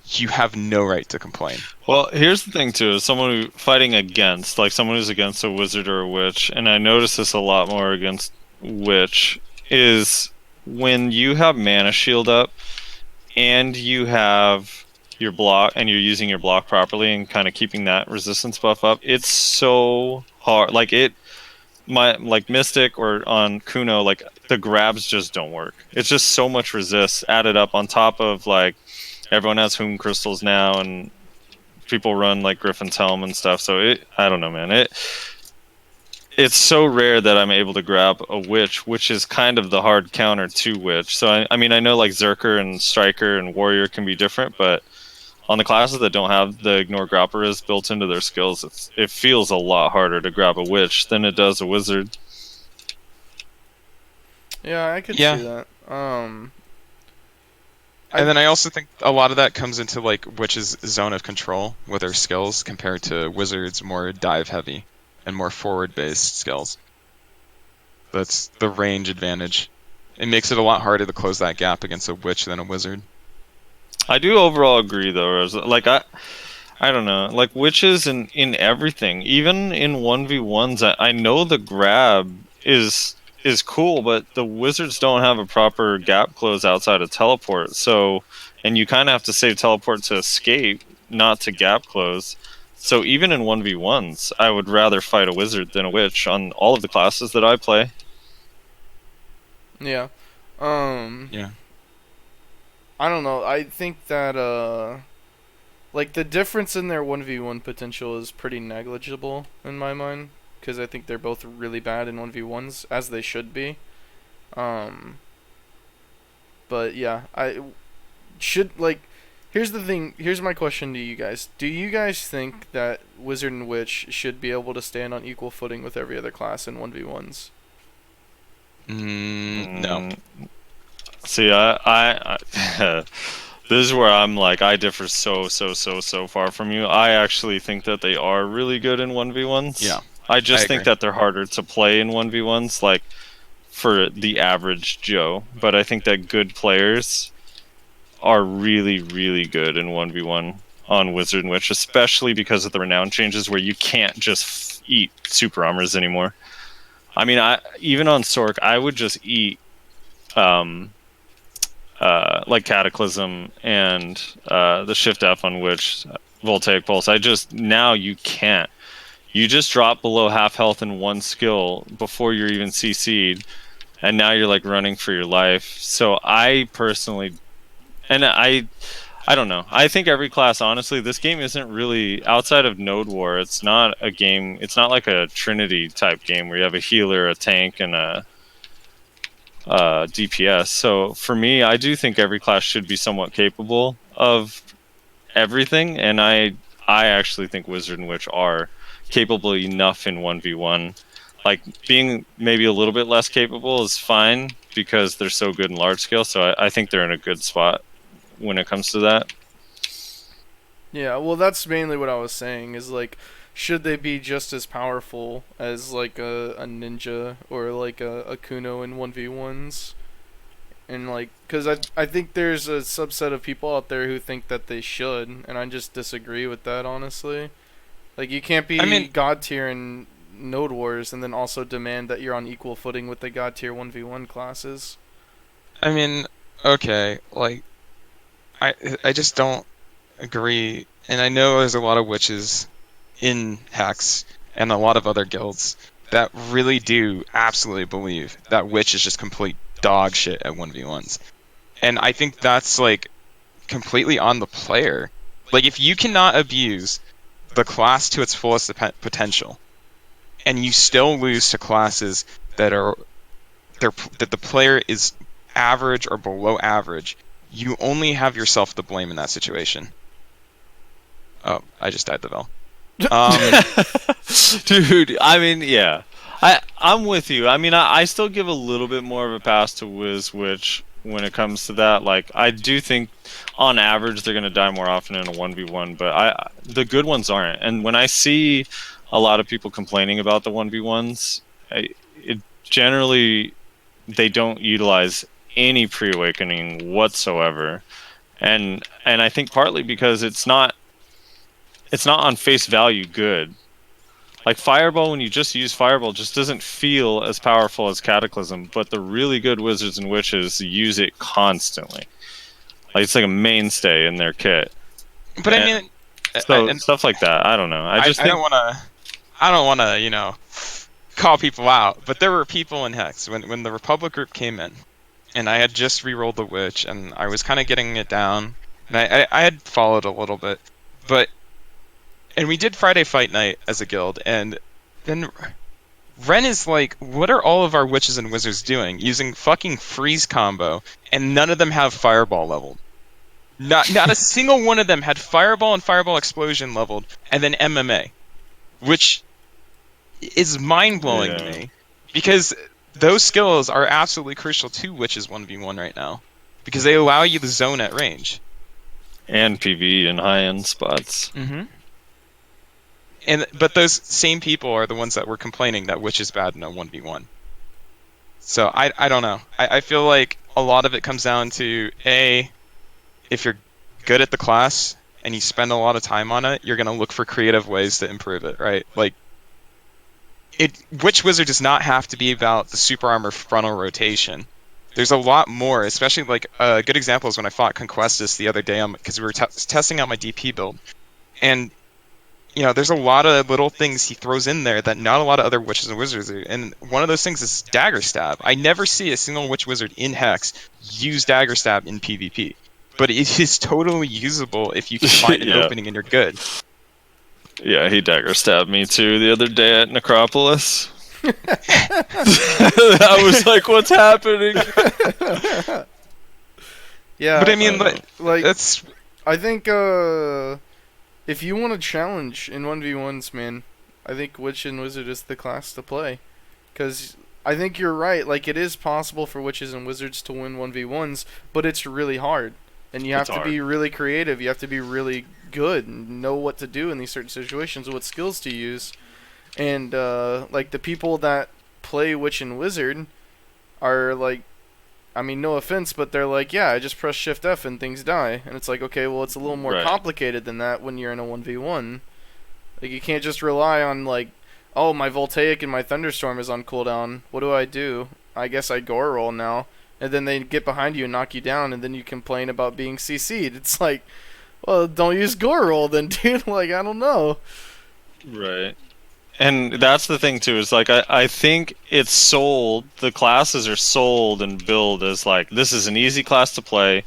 you have no right to complain. Well, here's the thing too: is someone who fighting against, like someone who's against a wizard or a witch, and I notice this a lot more against witch, is when you have mana shield up and you have your block and you're using your block properly and kind of keeping that resistance buff up. It's so hard. Like Mystic or on Kuno, like the grabs just don't work. It's just so much resist added up on top of like everyone has Hoom crystals now and people run like Griffin's Helm and stuff. So I don't know, man. It's so rare that I'm able to grab a witch, which is kind of the hard counter to witch. So I mean, I know like Zerker and Striker and Warrior can be different, but on the classes that don't have the ignore grapper built into their skills, it feels a lot harder to grab a witch than it does a wizard. Yeah, I could see that. And then I also think a lot of that comes into like Witch's zone of control with her skills compared to Wizard's more dive heavy and more forward based skills. That's the range advantage. It makes it a lot harder to close that gap against a Witch than a Wizard. I do overall agree though. Like I don't know. Like witches in everything, even in 1v1s, I know the grab is cool, but the wizards don't have a proper gap close outside of teleport. So, and you kind of have to save teleport to escape, not to gap close. So even in 1v1s, I would rather fight a wizard than a witch on all of the classes that I play. Yeah. Yeah. I don't know. I think that like the difference in their 1v1 potential is pretty negligible in my mind, because I think they're both really bad in 1v1s, as they should be. Um, but yeah, I should like. Here's the thing. Here's my question to you guys. Do you guys think that Wizard and Witch should be able to stand on equal footing with every other class in 1v1s? No. See, I this is where I'm like, I differ so far from you. I actually think that they are really good in 1v1s. Yeah, I just I think agree. that they're harder to play in 1v1s, like, for the average Joe. But I think that good players are really good in 1v1 on Wizard and Witch, especially because of the renown changes where you can't just eat super armors anymore. I mean, even on Sork, I would just eat like Cataclysm and the Shift F on Witch, Voltaic Pulse. Now you can't. You just drop below half health in one skill before you're even CC'd, and now you're like running for your life. So I personally, and I don't know. I think every class, honestly, this game isn't really outside of Node War. It's not a game. It's not like a Trinity type game where you have a healer, a tank, and a DPS. So for me, I do think every class should be somewhat capable of everything, and I actually think Wizard and Witch are capable enough in 1v1. Like, being maybe a little bit less capable is fine because they're so good in large scale. So I think they're in a good spot when it comes to that. Yeah, well, that's mainly what I was saying. Is like, should they be just as powerful as like a ninja or like a Kuno in 1v1s? And like, cause I think there's a subset of people out there who think that they should, and I just disagree with that, honestly. Like, you can't be I mean, god tier in Node Wars and then also demand that you're on equal footing with the god tier 1v1 classes. I mean, okay, like, I just don't agree. And I know there's a lot of witches in Hex and a lot of other guilds that really do absolutely believe that witch is just complete dog shit at 1v1s. And I think that's like completely on the player. Like, if you cannot abuse the class to its fullest potential, and you still lose to classes that that the player is average or below average, you only have yourself to blame in that situation. Oh, I just died the bell. Dude, I mean, yeah. I'm with you. I mean, I still give a little bit more of a pass to Witch when it comes to that. Like, I do think on average they're going to die more often in a 1v1, but the good ones aren't. And when I see a lot of people complaining about the 1v1s, it generally, they don't utilize any pre-awakening whatsoever. And I think partly because it's not on face value good. Like, Fireball, when you just use Fireball, just doesn't feel as powerful as Cataclysm, but the really good Wizards and Witches use it constantly. Like, it's like a mainstay in their kit. But I mean, so stuff like that, I don't know. I don't want to, you know, call people out, but there were people in Hex when the Republic group came in, and I had just re-rolled the Witch, and I was kind of getting it down, and I had followed a little bit, and we did Friday Fight Night as a guild, and then Ren is like, what are all of our witches and wizards doing? Using fucking freeze combo, and none of them have Fireball leveled. Not a single one of them had Fireball and Fireball Explosion leveled, and then MMA, which is mind-blowing to me, because those skills are absolutely crucial to Witches 1v1 right now, because they allow you to zone at range. And PV in high-end spots. Mm-hmm. But those same people are the ones that were complaining that Witch is bad in a 1v1. So I don't know. I feel like a lot of it comes down to, if you're good at the class and you spend a lot of time on it, you're going to look for creative ways to improve it, right? Like, Witch Wizard does not have to be about the super armor frontal rotation. There's a lot more, especially, like, a good example is when I fought Conquestus the other day, because we were testing out my DP build. And, you know, there's a lot of little things he throws in there that not a lot of other witches and wizards do. And one of those things is Dagger Stab. I never see a single witch wizard in Hex use Dagger Stab in PvP. but it is totally usable if you can find an Yeah. opening and you're good. Yeah, he dagger stabbed me too the other day at Necropolis. I was like, what's happening? Yeah, But I mean, like that's I think if you want to challenge in 1v1s, man, I think Witch and Wizard is the class to play. Because I think you're right. Like, it is possible for Witches and Wizards to win 1v1s, but it's really hard. And you have It's to be really creative. You have to be really good and know what to do in these certain situations, what skills to use. And, like, the people that play Witch and Wizard are, like, I mean, no offense, but they're like, yeah, I just press Shift F and things die. And it's like, okay, well, it's a little more Right. complicated than that when you're in a 1v1. Like, you can't just rely on, like, oh, my Voltaic and my Thunderstorm is on cooldown. What do? I guess I Gore Roll now. And then they get behind you and knock you down, and then you complain about being CC'd. It's like, well, don't use Gore Roll then, dude. Like, I don't know. Right. And that's the thing too, is like I think it's sold, the classes are sold and billed as like, this is an easy class to play,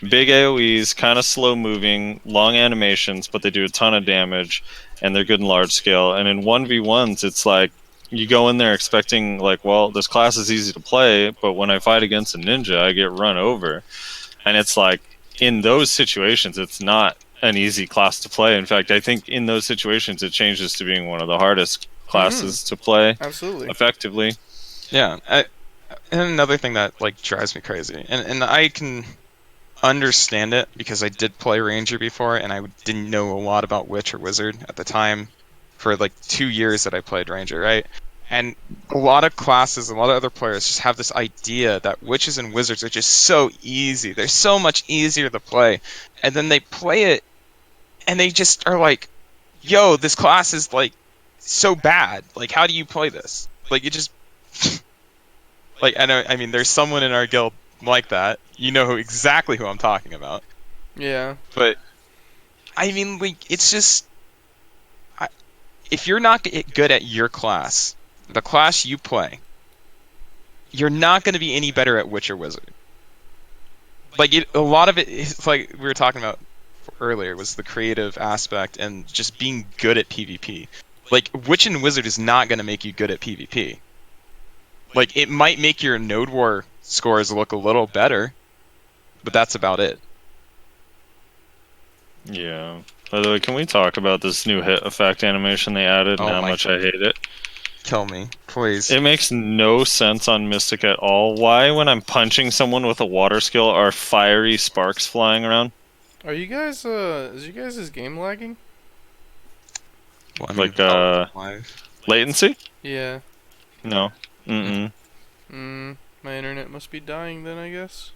big AoEs, kind of slow moving, long animations, but they do a ton of damage and they're good in large scale. And in 1v1s it's like, you go in there expecting like, well, this class is easy to play, but when I fight against a ninja I get run over. And it's like, in those situations it's not an easy class to play. In fact, I think in those situations it changes to being one of the hardest classes to play Absolutely. effectively. yeah. And another thing that like drives me crazy, and I can understand it because I did play Ranger before, and I didn't know a lot about Witch or Wizard at the time for like 2 years that I played Ranger, right? And a lot of classes, a lot of other players just have this idea that Witches and Wizards are just so easy. They're so much easier to play. And then they play it, and they just are like, yo, this class is like so bad. Like, how do you play this? Like, you just like, I mean, there's someone in our guild like that. You know exactly who I'm talking about. Yeah. But I mean, like, it's just if you're not good at your class, the class you play, you're not going to be any better at Witch or Wizard. Like, a lot of it is like we were talking about earlier, was the creative aspect and just being good at PvP. Like, Witch and Wizard is not going to make you good at PvP. Like, it might make your Node War scores look a little better, but that's about it. Yeah. By the way, can we talk about this new hit effect animation they added and Oh how my much I hate it? Kill me, please. It makes no sense on Mystic at all. Why, when I'm punching someone with a water skill, are fiery sparks flying around? Are you guys, is you guys' game lagging? Like, Live. latency? Yeah. No. Mm-mm. My internet must be dying then, I guess.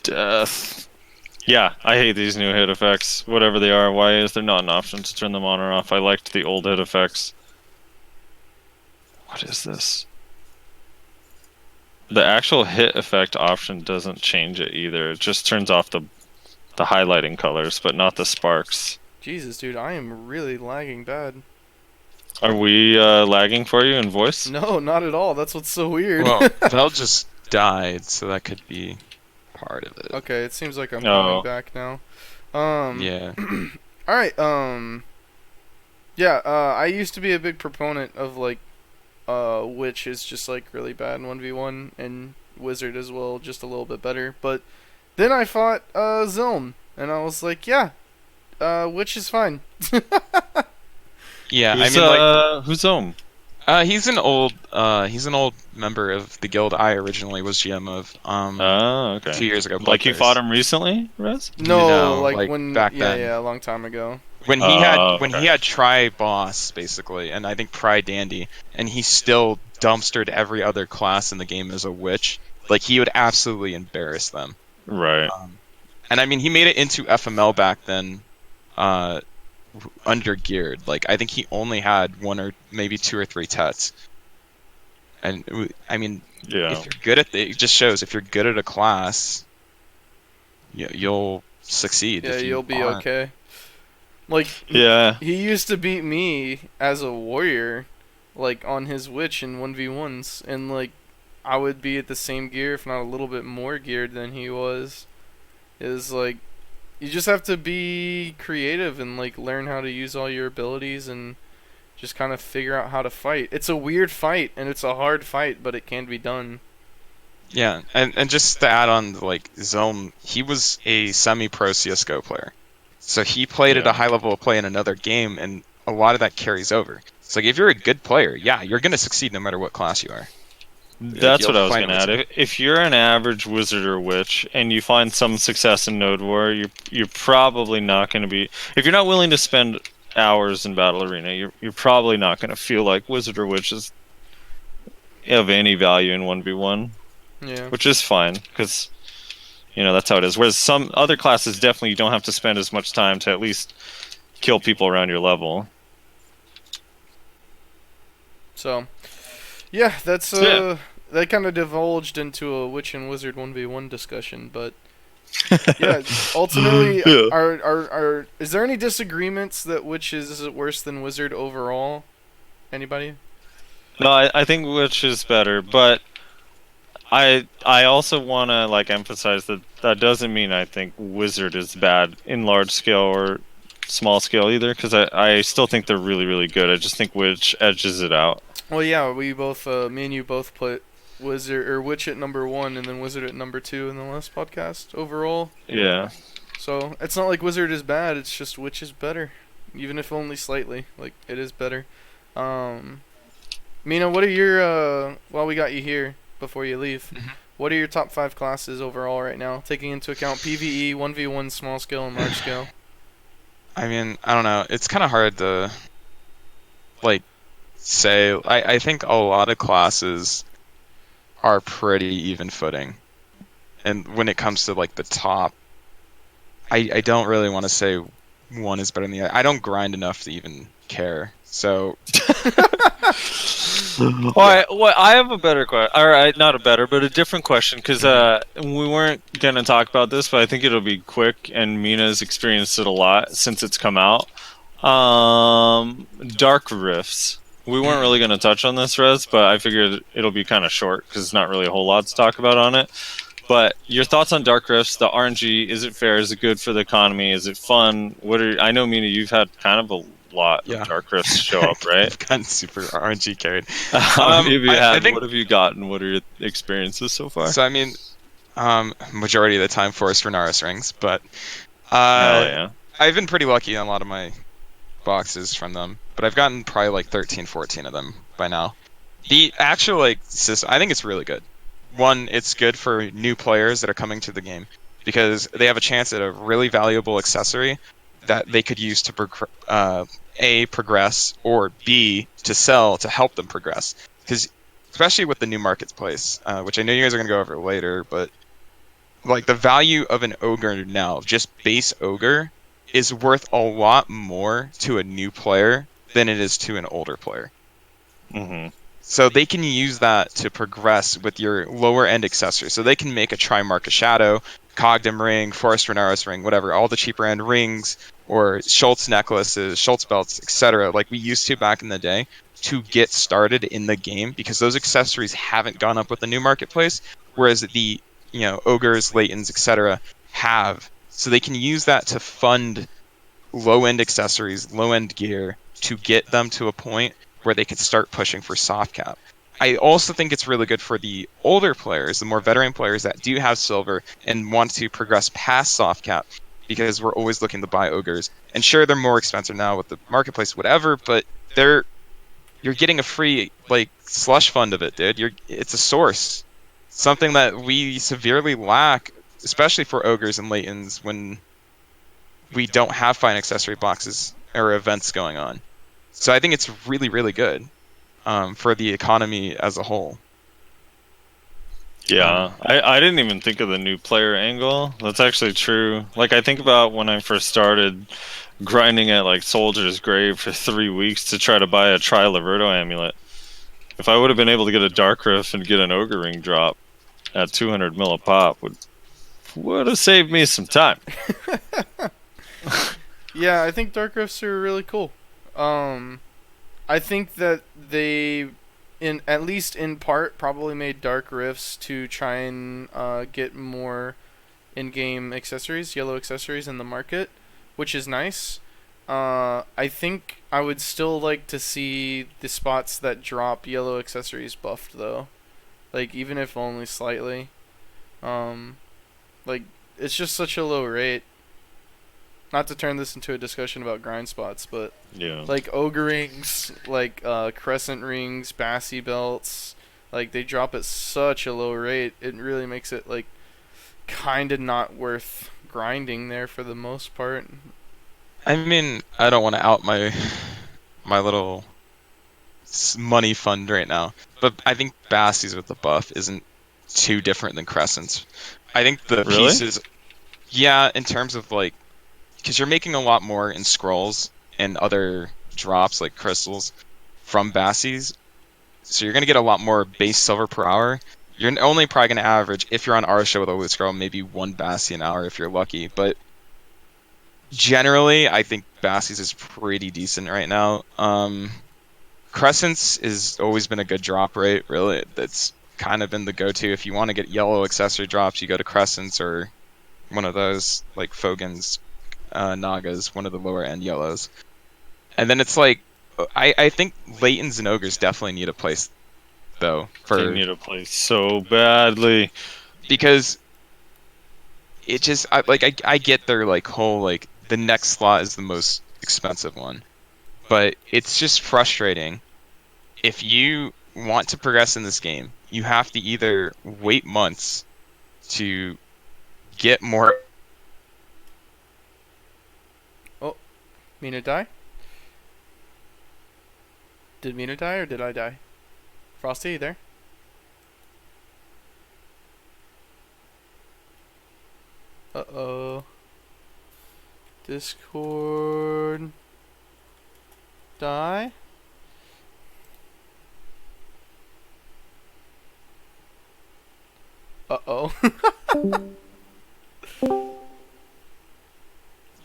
Death. Yeah, I hate these new hit effects. Whatever they are, why is there not an option to turn them on or off? I liked the old hit effects. What is this? The actual hit effect option doesn't change it either. It just turns off the highlighting colors, but not the sparks. Jesus, dude, I am really lagging bad. Are we lagging for you in voice? No, not at all. That's what's so weird. Well, Val just died, so that could be part of it. Okay, it seems like I'm Oh. coming back now. Yeah. All right. Yeah. I used to be a big proponent of like, Witch is just like really bad in 1v1, and Wizard as well, just a little bit better. But then I fought Zilm, and I was like, yeah, Witch is fine. Yeah, Who's, I mean, like, who's home? he's an old member of the guild I originally was GM of. Oh, okay. 2 years ago. Like you Bloodthirst. fought him recently, Rez? No, No, like, like, when back yeah, then. yeah, a long time ago. When he Okay. had Tri Boss basically, and I think Tri Dandy, and he still dumpstered every other class in the game as a witch. Like, he would absolutely embarrass them. Right. And I mean, he made it into FML back then, under geared. Like, I think he only had 1 or maybe 2 or 3 tets. And I mean, Yeah. if you're good at it just shows if you're good at a class, you'll succeed. Yeah, if you you'll be aren't. okay. Like, Yeah. he used to beat me as a warrior, like, on his Witch in 1v1s, and, like, I would be at the same gear, if not a little bit more geared than he was. is like you just have to be creative and like learn how to use all your abilities and just kind of figure out how to fight. It's a weird fight and it's a hard fight, but it can be done. Yeah, and just to add on, like, Zelm, he was a semi-pro CS:GO player. So he played at a Yeah. high level of play in another game, and a lot of that carries over. So like, if you're a good player, yeah, you're going to succeed no matter what class you are. That's you'll what I was find gonna add. wizard. If you're an average wizard or witch and you find some success in Node War, you're probably not gonna be. If you're not willing to spend hours in Battle Arena, you're probably not gonna feel like wizard or witch is of any value in 1v1, Yeah. which is fine because that's how it is. Whereas some other classes definitely you don't have to spend as much time to at least kill people around your level. So, yeah, that's Yeah. that kind of divulged into a witch and wizard 1v1 discussion, but yeah, ultimately, Yeah. are is there any disagreements that witch is worse than wizard overall? Anybody? No, I think witch is better, but I also want to like emphasize that that doesn't mean I think wizard is bad in large scale or small scale either, because I still think they're really really good. I just think witch edges it out. Well, yeah, we both, me and you both put wizard or witch at number 1 and then wizard at number 2 in the last podcast overall. Yeah. So it's not like wizard is bad; it's just witch is better, even if only slightly. Like it is better. Mina, what are your while we got you here before you leave? What are your top 5 classes overall right now, taking into account PvE, 1v1, small scale, and large scale? I mean, I don't know. It's kind of hard to like say. I think a lot of classes are pretty even footing, and when it comes to like the top, I don't really want to say one is better than the other. I don't grind enough to even care. So All right. Well, I have a better question. All right, not a better, but a different question, because we weren't gonna talk about this, but I think it'll be quick. And Mina's experienced it a lot since it's come out. Dark Rifts. We weren't really gonna touch on this, Rez, but I figured it'll be kind of short because it's not really a whole lot to talk about on it. But your thoughts on Dark Rifts, the RNG, is it fair? Is it good for the economy? Is it fun? I know, Mina, you've had kind of a lot Yeah. of Dark Rifts show up, right? I've gotten super RNG carried. Have you I had, think- what have you gotten? What are your experiences so far? So I mean, majority of the time Forest Renaris rings, but Hell yeah. I've been pretty lucky on a lot of my boxes from them, but I've gotten probably like 13, 14 of them by now. The actual like system, I think it's really good. One, it's good for new players that are coming to the game because they have a chance at a really valuable accessory that they could use to A, progress, or B, to sell to help them progress. Because especially with the new marketplace, which I know you guys are going to go over later, but like the value of an ogre now, just base ogre, is worth a lot more to a new player than it is to an older player. Mm-hmm. So they can use that to progress with your lower end accessories. So they can make a Trimarch Shadow, Cogdom ring, Forest Renaris ring, whatever, all the cheaper end rings, or Schultz necklaces, Schultz belts, etc. like we used to back in the day to get started in the game, because those accessories haven't gone up with the new marketplace, whereas the ogres, latents, etc. have. So they can use that to fund low end accessories, low end gear, to get them to a point where they could start pushing for soft cap. I also think it's really good for the older players, the more veteran players that do have silver and want to progress past soft cap, because we're always looking to buy ogres. And sure, they're more expensive now with the marketplace, whatever, but you're getting a free like slush fund of it, dude. It's a source, something that we severely lack, especially for ogres and latents when we don't have fine accessory boxes or events going on. So I think it's really, really good for the economy as a whole. Yeah, I didn't even think of the new player angle. That's actually true. Like, I think about when I first started grinding at like Soldier's Grave for 3 weeks to try to buy a Tri-Liberto amulet. If I would have been able to get a Dark Rift and get an Ogre Ring drop at 200 mil a pop, would have saved me some time. Yeah, I think Dark Rifts are really cool. I think that they, at least in part, probably made Dark Rifts to try and get more in-game accessories, yellow accessories in the market, which is nice. I think I would still like to see the spots that drop yellow accessories buffed though, like even if only slightly. Like it's just such a low rate. Not to turn this into a discussion about grind spots, but Yeah. like ogre rings, like crescent rings, bassy belts, like they drop at such a low rate. It really makes it like kind of not worth grinding there for the most part. I mean, I don't want to out my little money fund right now, but I think Bassies with the buff isn't too different than Crescents. I think the Really? pieces, yeah, in terms of like, because you're making a lot more in scrolls and other drops like crystals from Bassies, so you're gonna get a lot more base silver per hour. You're only probably gonna average, if you're on our show with a loot scroll, maybe one Bassie an hour if you're lucky, but generally, I think Bassies is pretty decent right now. Crescents has always been a good drop rate, really. That's kind of been the go-to. If you want to get yellow accessory drops, you go to Crescents or one of those, like Fogan's, Naga's, one of the lower-end yellows. And then it's like, I think Laytons and Ogres definitely need a place, though. They need a place so badly. Because it just, I get their, like, whole, like, the next slot is the most expensive one. But it's just frustrating. If you want to progress in this game, you have to either wait months to get more. Oh, Mina die? Did Mina die or did I die? Frosty, you there? Uh-oh. Discord. Die? Uh-oh.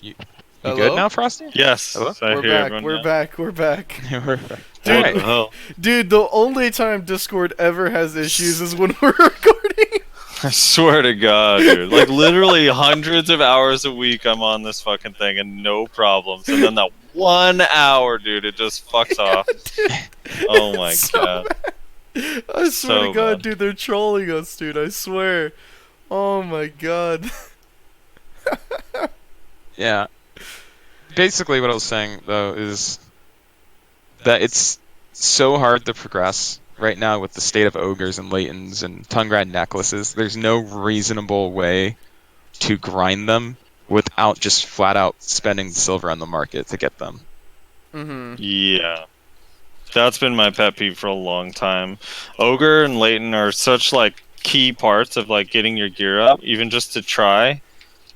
You Hello? good now, Frosty? Yes. Hello? I We're hear back, everyone we're now. back, we're back. We're back. Dude, What the hell? Dude, the only time Discord ever has issues is when we're recording. I swear to God, dude. Like, literally hundreds of hours a week I'm on this fucking thing and no problems. And then that 1 hour, dude, it just fucks off. Oh my So God. I swear So to God, bad. dude, they're trolling us, dude. I swear. Oh my God. Yeah. Basically, what I was saying, though, is that it's so hard to progress right now with the state of ogres and latents and tongue-grad necklaces. There's no reasonable way to grind them without just flat out spending silver on the market to get them. Mm-hmm. Yeah. That's been my pet peeve for a long time. Ogre and Leighton are such, like, key parts of, like, getting your gear up, even just to try.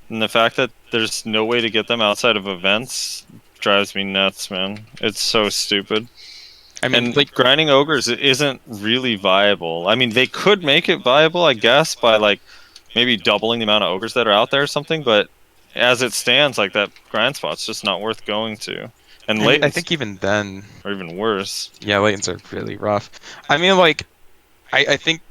And the fact that there's no way to get them outside of events drives me nuts, man. It's so stupid. I mean, And like, grinding ogres isn't really viable. I mean, they could make it viable, I guess, by like maybe doubling the amount of ogres that are out there or something. But as it stands, like that grind spot's just not worth going to. And I latents think even then, are even worse. yeah, latents are really rough. I mean, like, I think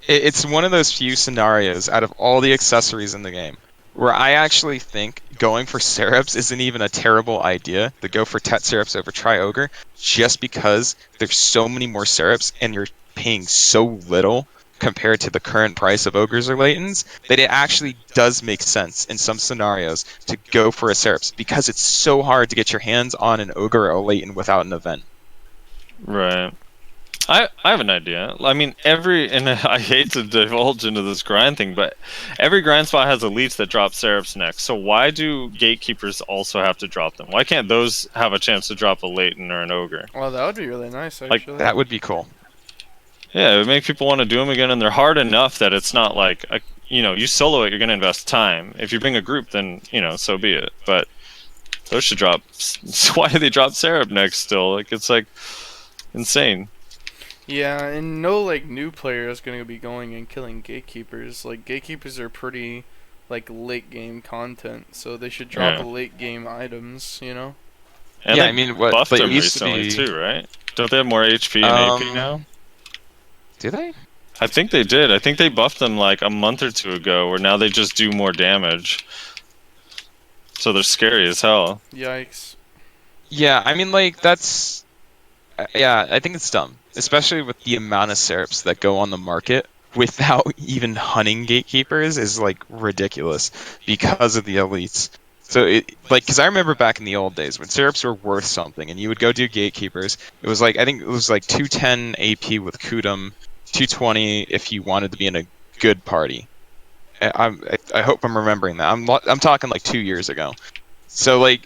it's one of those few scenarios out of all the accessories in the game where I actually think going for Seraps isn't even a terrible idea to go for Tet Seraps over Tri Ogre, just because there's so many more Seraps and you're paying so little compared to the current price of Ogres or Latents that it actually does make sense in some scenarios to go for a Seraps, because it's so hard to get your hands on an Ogre or a Latent without an event. Right. I have an idea. I mean, and I hate to divulge into this grind thing, but every grind spot has elites that drop Seraphs next. So why do gatekeepers also have to drop them? Why can't those have a chance to drop a Leighton or an Ogre? Well, that would be really nice, Like, actually. That would be cool. Yeah, it would make people want to do them again, and they're hard enough that it's not like, you solo it, you're going to invest time. If you bring a group, then, so be it. But those should drop. Why do they drop Seraph next still? Like, it's like insane. Yeah, and no like new player is gonna be going and killing gatekeepers. Like gatekeepers are pretty like late game content, so they should drop Yeah. late game items, you know? And Yeah, they I mean, what buffed but it them used to recently be. too, right? Don't they have more HP and AP now? Do they? I think they did. I think they buffed them like a month or two ago, where now they just do more damage. So they're scary as hell. Yikes. Yeah, I mean, like, that's... Yeah, I think it's dumb. Especially with the amount of syrups that go on the market without even hunting gatekeepers is, like, ridiculous because of the elites. So, because I remember back in the old days when syrups were worth something and you would go do gatekeepers, it was like, I think it was like 210 AP with Kudum, 220 if you wanted to be in a good party. I hope I'm remembering that. I'm talking like 2 years ago. So, like,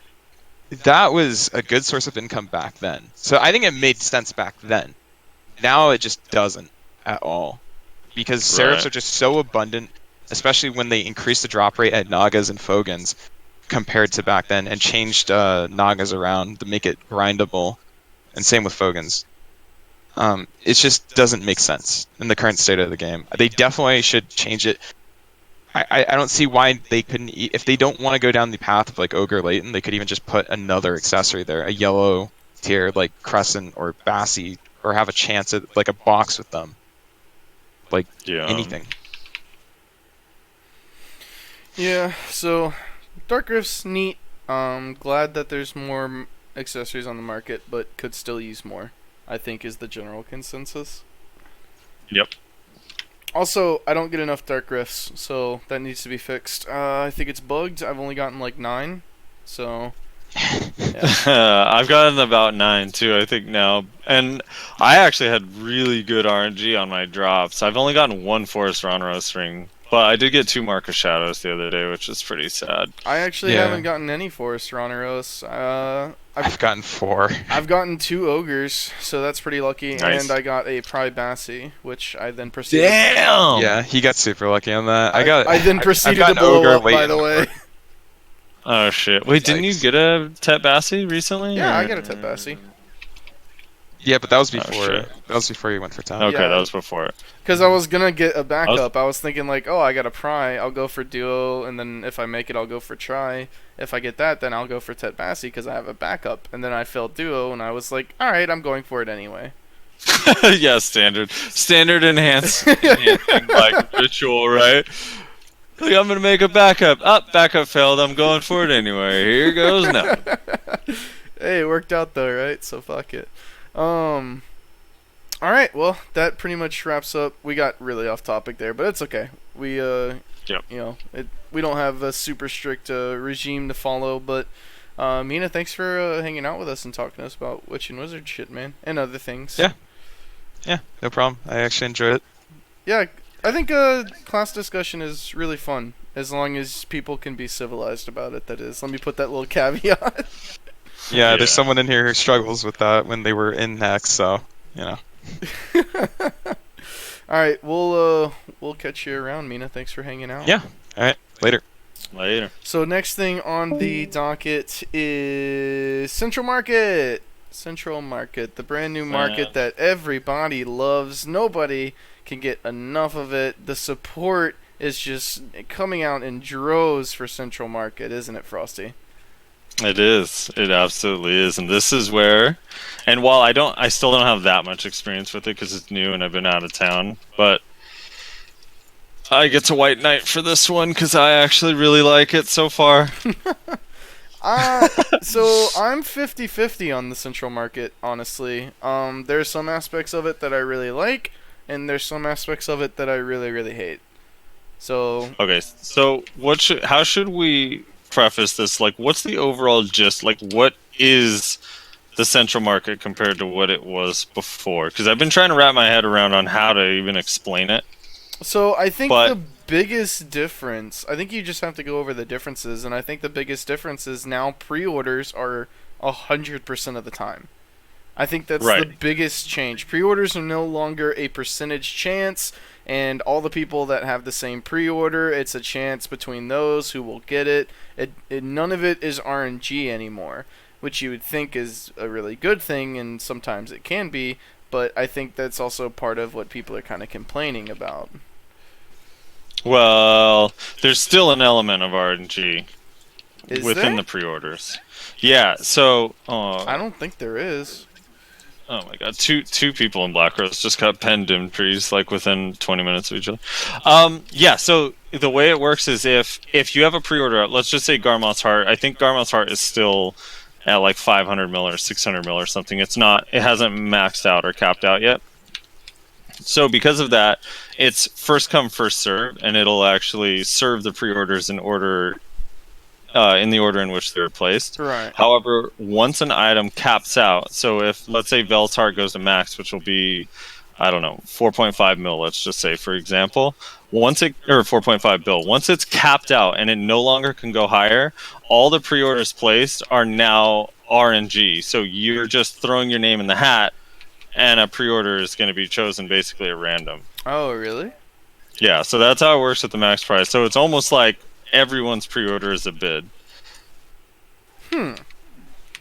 that was a good source of income back then. So I think it made sense back then. Now it just doesn't at all. Because syrups Right. are just so abundant, especially when they increased the drop rate at Nagas and Fogans compared to back then and changed Nagas around to make it grindable. And same with Fogans. It just doesn't make sense in the current state of the game. They definitely should change it. I don't see why they couldn't. If they don't want to go down the path of like Ogre Leighton, they could even just put another accessory there, a yellow tier like Crescent or Bassi, or have a chance at like a box with them, like Yeah. anything. Yeah, so Dark Rift's neat. Glad that there's more accessories on the market, but could still use more, I think is the general consensus. Yep. Also, I don't get enough Dark Rifts, so that needs to be fixed. I think it's bugged. I've only gotten like 9, so... I've gotten about 9 too, I think now, and I actually had really good RNG on my drops. I've only gotten 1 Forest Ronros ring, but I did get 2 Mark of Shadows the other day, which is pretty sad. I actually Yeah. haven't gotten any Forest Roneros. I've gotten 4. I've gotten 2 Ogres, so that's pretty lucky, Nice. and I got a Pride Bassi, which I then proceeded... Damn! Yeah, he got super lucky on that. I then proceeded to gotten blow Ogre up, late by in the the way. Oh shit! Wait, didn't you Yikes. get a Tet Bassi recently? Yeah, I or- got a Tet Bassi. Yeah, but that was Oh, before. shit. That was before you went for town. Okay, Yeah. that was before it. Because I was gonna get a backup. I was thinking like, oh, I got a Pry, I'll go for Duo, and then if I make it, I'll go for Try. If I get that, then I'll go for Tet Bassi because I have a backup. And then I failed Duo, and I was like, all right, I'm going for it anyway. Yeah, standard enhancing like ritual, right? Like, I'm gonna make a backup. Backup failed. I'm going for it anyway. Here goes now. Hey, it worked out though, right? So fuck it. All right, well, that pretty much wraps up. We got really off topic there, but it's okay. We Yep. you know, we don't have a super strict regime to follow, but Mina, thanks for hanging out with us and talking to us about Witch and Wizard shit, man, and other things. Yeah. Yeah, no problem. I actually enjoyed it. Yeah, I think class discussion is really fun as long as people can be civilized about it. That is. Let me put that little caveat. Yeah, Yeah. there's someone in here who struggles with that when they were in next, so you know. All right, we'll catch you around, Mina. Thanks for hanging out. Yeah. All right. Later. Later. So next thing on the docket is Central Market. Central Market, the brand new market that everybody loves. Nobody can get enough of it. The support is just coming out in droves for Central Market, isn't it, Frosty? It is. It absolutely is. And this is where, and while I still don't have that much experience with it because it's new and I've been out of town, but I get to White Knight for this one because I actually really like it so far. So I'm 50-50 on the Central Market, honestly. There's some aspects of it that I really like, and there's some aspects of it that I really, really hate. So Okay, so how should we preface this? Like, what's the overall gist? Like, what is the Central Market compared to what it was before? Because I've been trying to wrap my head around on how to even explain it. I think But- the biggest difference, I think you just have to go over the differences, and I think the biggest difference is now pre-orders are 100% of the time. I think that's the Right. biggest change. Pre-orders are no longer a percentage chance, and all the people that have the same pre-order, it's a chance between those who will get it. None of it is RNG anymore, which you would think is a really good thing, and sometimes it can be, but I think that's also part of what people are kind of complaining about. Well, there's still an element of RNG Is within there? the pre-orders. Yeah, so I don't think there is. Oh my god, two people in Black Rose just got penned in trees like within 20 minutes of each other. Yeah, so the way it works is if you have a pre-order, let's just say Garmoth's Heart. I think Garmoth's Heart is still at like 500 mil or 600 mil or something. It hasn't maxed out or capped out yet. So because of that, it's first come first serve, and it'll actually serve the pre-orders in order. In the order in which they're placed. Right. However, once an item caps out, so if, let's say, Vel's Heart goes to max, which will be, I don't know, 4.5 mil, let's just say, for example, or 4.5 bill, once it's capped out and it no longer can go higher, all the pre-orders placed are now RNG. So you're just throwing your name in the hat, and a pre-order is going to be chosen basically at random. Oh, really? Yeah, so that's how it works with the max price. So it's almost like everyone's pre-order is a bid.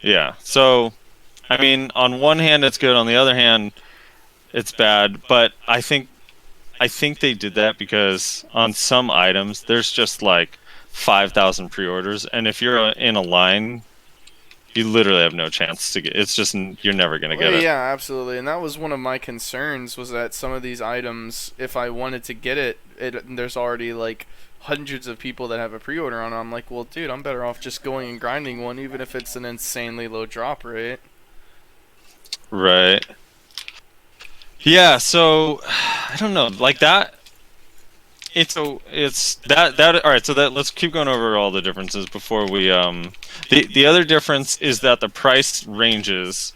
Yeah. So, I mean, on one hand it's good, on the other hand it's bad, but I think they did that because on some items there's just like 5,000 pre-orders, and if you're in a line, you literally have no chance to get. It's just you're never gonna get it. Yeah, absolutely. And that was one of my concerns, was that some of these items, if I wanted to get it, there's already like hundreds of people that have a pre-order on it. I'm like, well, dude, I'm better off just going and grinding one, even if it's an insanely low drop rate. Right. Yeah. So I don't know, like that. It's that. All right. So let's keep going over all the differences before we. The other difference is that the price ranges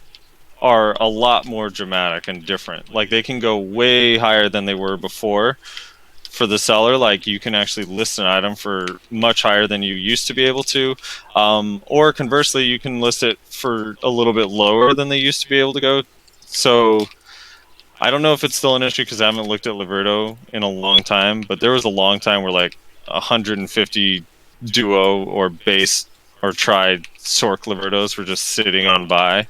are a lot more dramatic and different. Like they can go way higher than they were before. For the seller, like you can actually list an item for much higher than you used to be able to, or conversely, you can list it for a little bit lower than they used to be able to go. So I don't know if it's still an issue because I haven't looked at Liberto in a long time, but there was a long time where like 150 duo or base or tried Sork Libertos were just sitting on buy,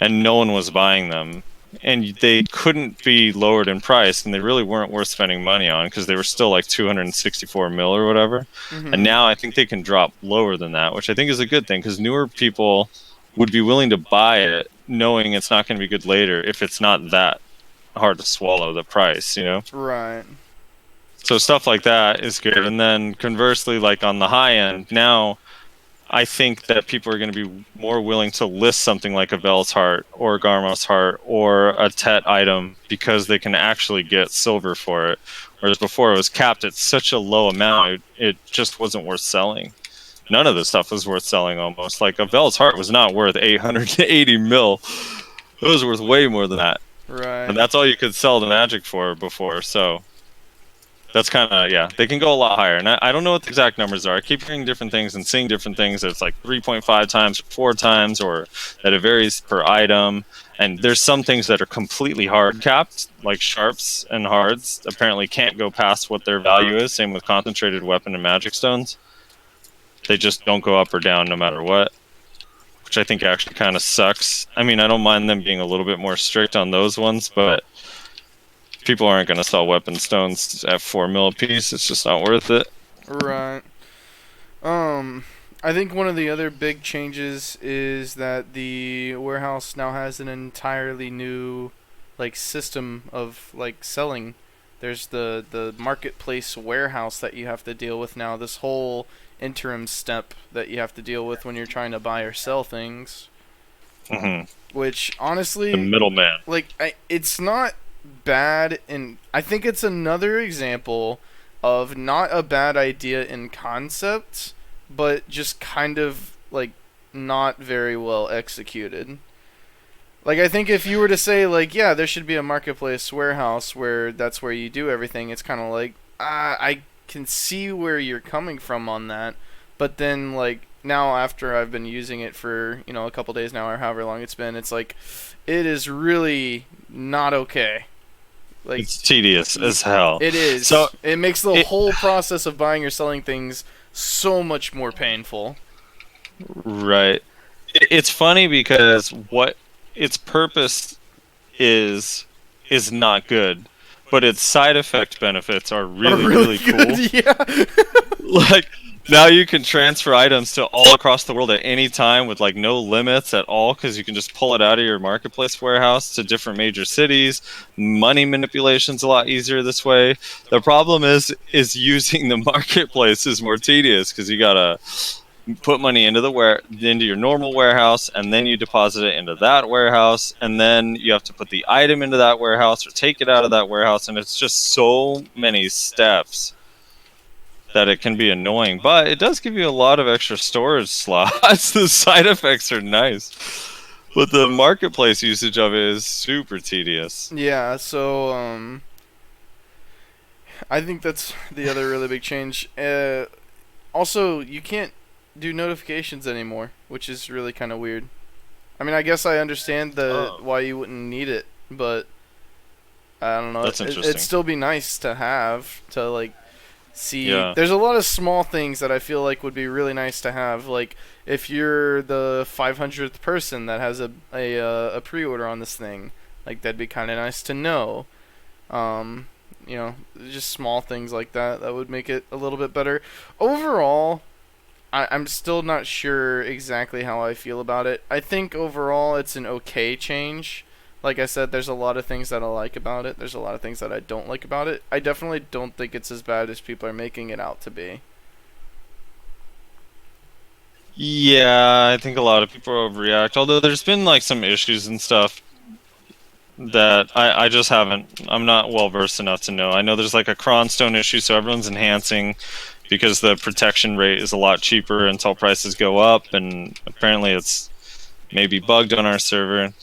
and no one was buying them. And they couldn't be lowered in price, and they really weren't worth spending money on because they were still like 264 mil or whatever. And now I think they can drop lower than that, which I think is a good thing because newer people would be willing to buy it knowing it's not going to be good later if it's not that hard to swallow the price, you know? Right. So stuff like that is good. And then conversely, like on the high end, now I think that people are going to be more willing to list something like a Vel's Heart or Garmoth's Heart or a Tet item because they can actually get silver for it. Whereas before it was capped at such a low amount, it just wasn't worth selling. None of the stuff was worth selling almost. Like a Vel's Heart was not worth 880 mil. It was worth way more than that. Right. And that's all you could sell the Magic for before, so... That's kind of, yeah, they can go a lot higher. And I don't know what the exact numbers are. I keep hearing different things and seeing different things. It's like 3.5 times or 4 times, or that it varies per item. And there's some things that are completely hard capped, like sharps and hards, apparently can't go past what their value is. Same with concentrated weapon and magic stones. They just don't go up or down no matter what, which I think actually kind of sucks. I mean, I don't mind them being a little bit more strict on those ones, but people aren't going to sell weapon stones at 4 mil a piece. It's just not worth it. Right. I think one of the other big changes is that the warehouse now has an entirely new, like, system of, like, selling. There's the marketplace warehouse that you have to deal with now. This whole interim step that you have to deal with when you're trying to buy or sell things. Which, honestly... The middleman. Like, it's not bad, and I think it's another example of not a bad idea in concept, but just kind of like not very well executed. Like, I think if you were to say like, yeah, there should be a marketplace warehouse where that's where you do everything, it's kind of like, I can see where you're coming from on that, but then like now after I've been using it for, you know, a couple days now or however long it's been, it's like it is really not okay. Like, it's tedious as hell. It is. So it makes the whole process of buying or selling things so much more painful. Right. It's funny because what its purpose is not good, but its side effect benefits are really, really cool. Yeah. Now you can transfer items to all across the world at any time with like no limits at all, because you can just pull it out of your marketplace warehouse to different major cities. Money manipulation's a lot easier this way. The problem is using the marketplace is more tedious, because you gotta put money into into your normal warehouse, and then you deposit it into that warehouse, and then you have to put the item into that warehouse or take it out of that warehouse, and it's just so many steps that it can be annoying. But it does give you a lot of extra storage slots. The side effects are nice, but the marketplace usage of it is super tedious. Yeah, so I think that's the other really big change. Also, you can't do notifications anymore, which is really kind of weird. I mean, I guess I understand why you wouldn't need it, but I don't know. That's interesting. It'd still be nice to have to like see. Yeah. There's a lot of small things that I feel like would be really nice to have. Like if you're the 500th person that has a pre-order on this thing, like that'd be kind of nice to know. You know, just small things like that would make it a little bit better. Overall, I'm still not sure exactly how I feel about it. I think overall it's an okay change. Like I said, there's a lot of things that I like about it. There's a lot of things that I don't like about it. I definitely don't think it's as bad as people are making it out to be. Yeah, I think a lot of people overreact. Although there's been like some issues and stuff that I just haven't. I'm not well versed enough to know. I know there's like a cronstone issue, so everyone's enhancing because the protection rate is a lot cheaper until prices go up, and apparently it's maybe bugged on our server.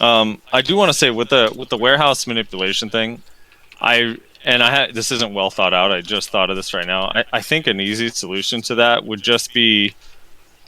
I do want to say with the warehouse manipulation thing, this isn't well thought out. I just thought of this right now. I think an easy solution to that would just be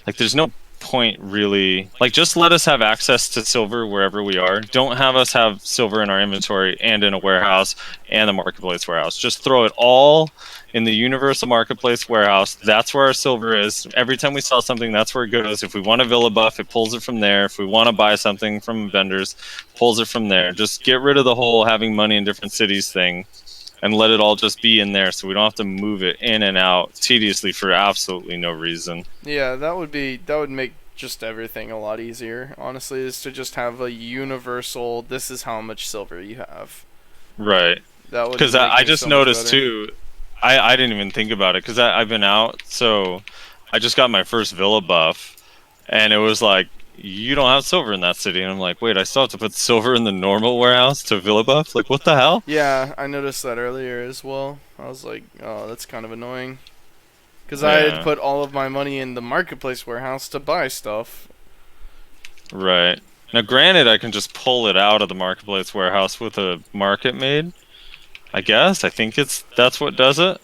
like, there's no point really, like, just let us have access to silver wherever we are. Don't have us have silver in our inventory and in a warehouse and the marketplace warehouse. Just throw it all in the universal marketplace warehouse. That's where our silver is. Every time we sell something, that's where it goes. If we want a villa buff, it pulls it from there. If we want to buy something from vendors, pulls it from there. Just get rid of the whole having money in different cities thing, and let it all just be in there, so we don't have to move it in and out tediously for absolutely no reason. Yeah, that would make just everything a lot easier, honestly, is to just have a universal, this is how much silver you have. Right. That would, because I just noticed too, I didn't even think about it, because I've been out, so I just got my first villa buff, and it was like, you don't have silver in that city. And I'm like, wait, I still have to put silver in the normal warehouse to villa buff? Like, what the hell? Yeah, I noticed that earlier as well. I was like, oh, that's kind of annoying. Because I had put all of my money in the marketplace warehouse to buy stuff. Right. Now, granted, I can just pull it out of the marketplace warehouse with a market made. I guess. I think that's what does it.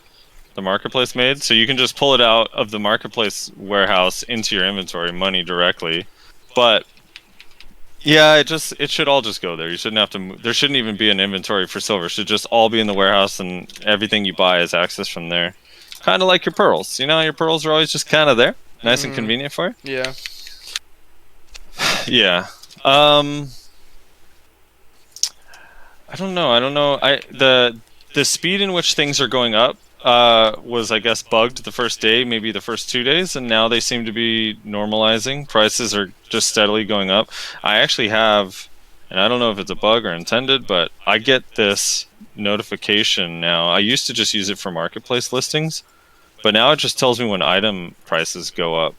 The marketplace made. So you can just pull it out of the marketplace warehouse into your inventory, money directly. But yeah, it should all just go there. You shouldn't have to move. There shouldn't even be an inventory for silver. It should just all be in the warehouse, and everything you buy is accessed from there. Kind of like your pearls. You know, your pearls are always just kind of there, nice and convenient for you. Yeah. Yeah. I don't know. The speed in which things are going up was, I guess, bugged the first day, maybe the first 2 days, and now they seem to be normalizing. Prices are just steadily going up. I actually have, and I don't know if it's a bug or intended, but I get this notification now. I used to just use it for marketplace listings, but now it just tells me when item prices go up.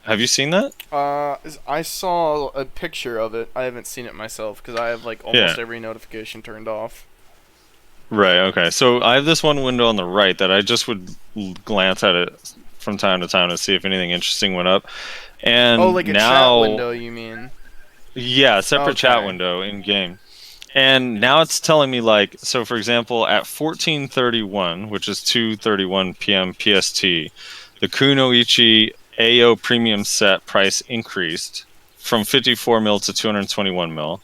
Have you seen that? I saw a picture of it. I haven't seen it myself because I have like almost every notification turned off. Right, okay. So I have this one window on the right that I just would glance at it from time to time to see if anything interesting went up. And like a now, chat window, you mean? Yeah, separate chat window in game. And now it's telling me, like, so for example, at 14:31, which is 2:31 p.m. PST, the Kunoichi AO premium set price increased from 54 mil to 221 mil.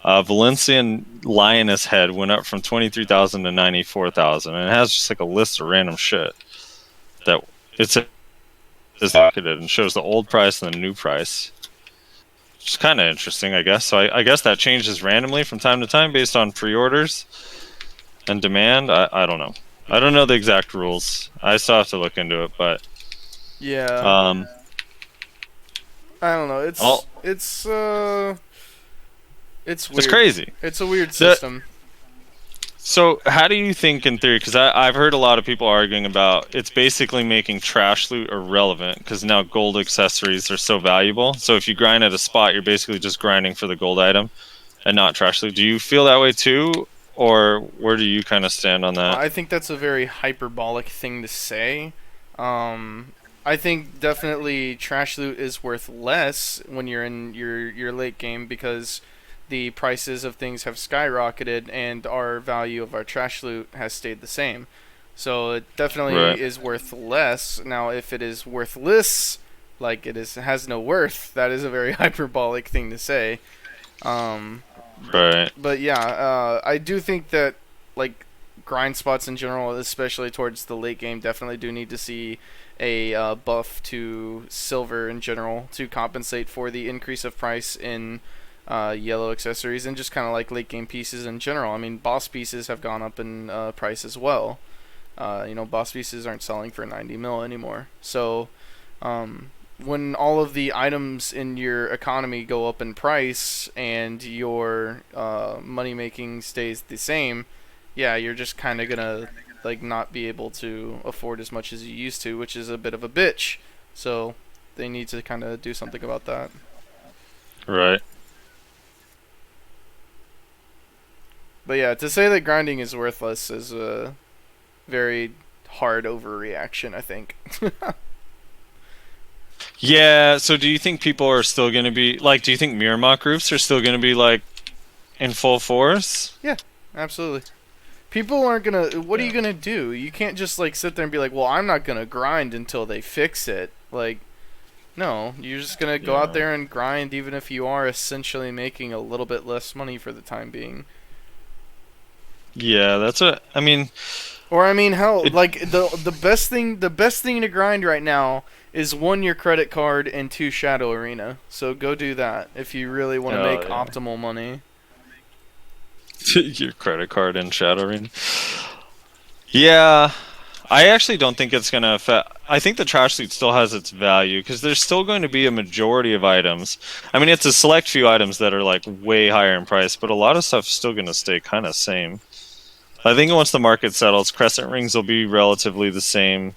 Valencian Lioness head went up from 23,000 to 94,000, and it has just like a list of random shit that is docketed and shows the old price and the new price. Which is kind of interesting, I guess. So I guess that changes randomly from time to time based on pre-orders and demand. I don't know. I don't know the exact rules. I still have to look into it, but Yeah. Um, I don't know. all It's it's weird. crazy. It's a weird The system. So, how do you think in theory? Because I've heard a lot of people arguing about it's basically making trash loot irrelevant because now gold accessories are so valuable. So, if you grind at a spot, you're basically just grinding for the gold item and not trash loot. Do you feel that way too? Or where do you kind of stand on that? I think that's a very hyperbolic thing to say. I think definitely trash loot is worth less when you're in your late game because the prices of things have skyrocketed and our value of our trash loot has stayed the same. So it definitely Right. is worth less. Now, if it is worthless, like has no worth, that is a very hyperbolic thing to say. Um, Right. but yeah, I do think that like grind spots in general, especially towards the late game, definitely do need to see a buff to silver in general to compensate for the increase of price in yellow accessories and just kind of like late game pieces in general. I mean, boss pieces have gone up in price as well. Boss pieces aren't selling for 90 mil anymore. So, when all of the items in your economy go up in price and your money making stays the same, yeah, you're just kind of gonna like not be able to afford as much as you used to, which is a bit of a bitch. So they need to kind of do something about that. Right. But yeah, to say that grinding is worthless is a very hard overreaction, I think. Yeah. So, do you think people are still going to be like? Do you think Miramar roofs are still going to be like in full force? Yeah, absolutely. People aren't gonna. What are you Yeah. gonna do? You can't just like sit there and be like, "Well, I'm not gonna grind until they fix it." Like, no, you're just gonna go out Yeah. there and grind, even if you are essentially making a little bit less money for the time being. Yeah. That's what I mean. Or I mean, hell, It, like the best thing to grind right now is one your credit card and two Shadow Arena. So go do that if you really want to oh make yeah. optimal money. Your credit card in Shadowrun. Yeah, I actually don't think it's going to affect. I think the trash suit still has its value because there's still going to be a majority of items. I mean, it's a select few items that are like way higher in price, but a lot of stuff's still going to stay kind of same. I think once the market settles, crescent rings will be relatively the same.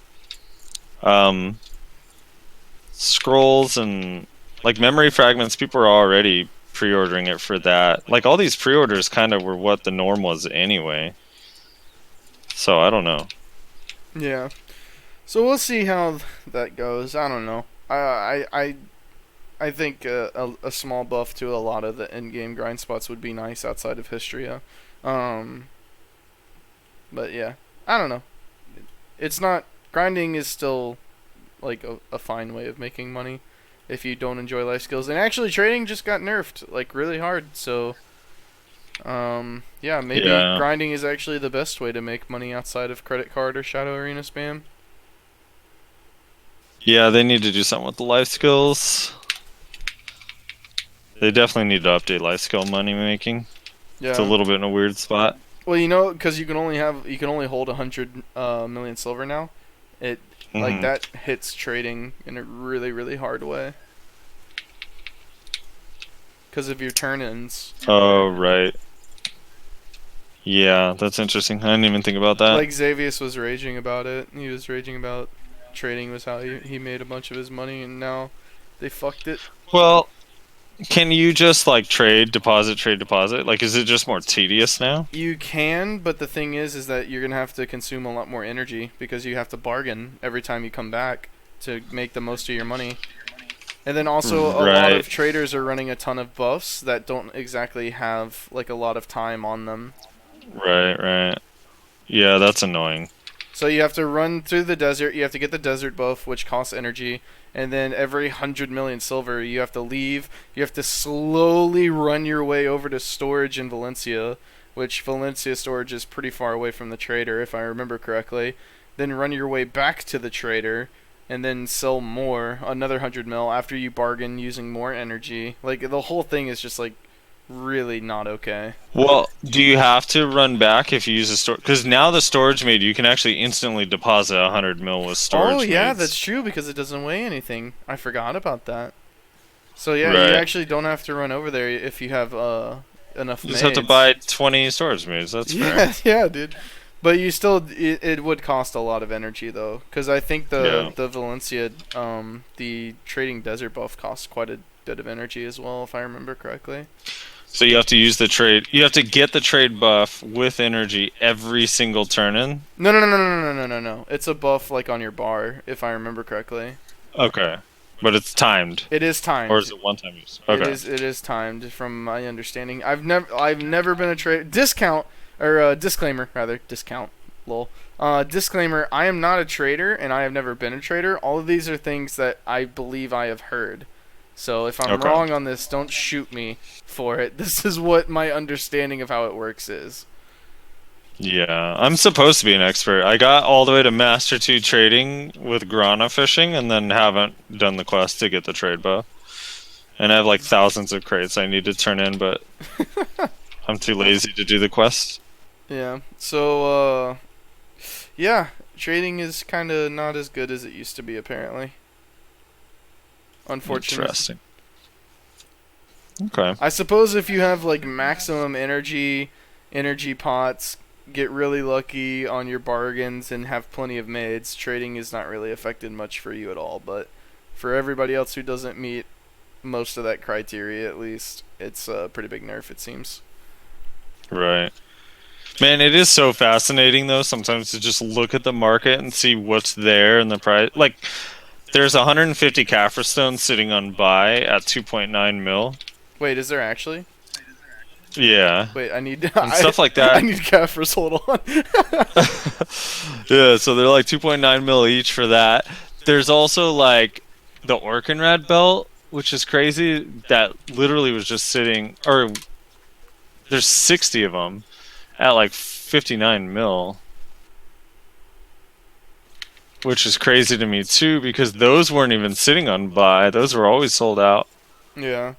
Um, Scrolls and like memory fragments, people are already pre-ordering it for that. Like all these pre-orders kind of were what the norm was anyway. So I don't know. Yeah. So we'll see how that goes. I don't know. I think a small buff to a lot of the in-game grind spots would be nice outside of Histria. Um, but yeah, I don't know. It's not grinding is still like a fine way of making money if you don't enjoy life skills. And actually, trading just got nerfed like really hard. So yeah, maybe Yeah. grinding is actually the best way to make money outside of credit card or Shadow Arena spam. Yeah, they need to do something with the life skills. They definitely need to update life skill money making. It's a Yeah. little bit in a weird spot. Well, because you can only hold 100 million silver now. It like Mhm. that hits trading in a really really hard way because of your turn-ins. Oh, right. Yeah, that's interesting. I didn't even think about that. Like Xavius was raging about it. He was raging about trading was how he made a bunch of his money, and now they fucked it. Well, can you just like trade deposit? Like, is it just more tedious now? You can, but the thing is that you're gonna have to consume a lot more energy because you have to bargain every time you come back to make the most of your money. And then also a lot Right. of traders are running a ton of buffs that don't exactly have like a lot of time on them. Right, right. Yeah, that's annoying. So you have to run through the desert, you have to get the desert buff, which costs energy, and then every 100 million silver you have to leave. You have to slowly run your way over to storage in Valencia, which Valencia storage is pretty far away from the trader, if I remember correctly. Then run your way back to the trader, and then sell more, another 100 mil, after you bargain using more energy. Like, the whole thing is just, like, really not okay. Well, do you have to run back if you use a store? Because now the storage maid, you can actually instantly deposit 100 mil with storage Oh yeah, maids. that's true because it doesn't weigh anything. I forgot about that. So yeah, Right. you actually don't have to run over there if you have enough You maids. just have to buy 20 storage maids. That's fair. Yeah, dude. But you still, it would cost a lot of energy though, because I think the Valencia, the trading desert buff costs quite a bit of energy as well, if I remember correctly. So you have to use the trade. You have to get the trade buff with energy every single turn in. No. It's a buff like on your bar, if I remember correctly. Okay, but it's timed. It is timed. Or is it one-time use? Okay. It is timed from my understanding. I've never been a trader. Disclaimer rather. Discount. Lol. Disclaimer. I am not a trader, and I have never been a trader. All of these are things that I believe I have heard. So if I'm wrong on this, don't shoot me for it. This is what my understanding of how it works is. Yeah, I'm supposed to be an expert. I got all the way to Master 2 trading with Grana fishing, and then haven't done the quest to get the trade buff. And I have like thousands of crates I need to turn in, but I'm too lazy to do the quest. Yeah. So yeah, trading is kind of not as good as it used to be apparently. Unfortunately. Interesting. Okay. I suppose if you have like maximum energy pots, get really lucky on your bargains, and have plenty of maids, trading is not really affected much for you at all. But for everybody else who doesn't meet most of that criteria, at least, it's a pretty big nerf, it seems. Right. Man, it is so fascinating though sometimes to just look at the market and see what's there and the price. Like, there's 150 Kaffir stones sitting on buy at 2.9 mil. Wait, is there actually? Yeah. Wait, I need And stuff like that. I need Kaffir's. Hold on. Yeah, so they're like 2.9 mil each for that. There's also like the Orkinrad belt, which is crazy. That literally was just sitting, or there's 60 of them at like 59 mil. Which is crazy to me too, because those weren't even sitting on buy. Those were always sold out. Yeah.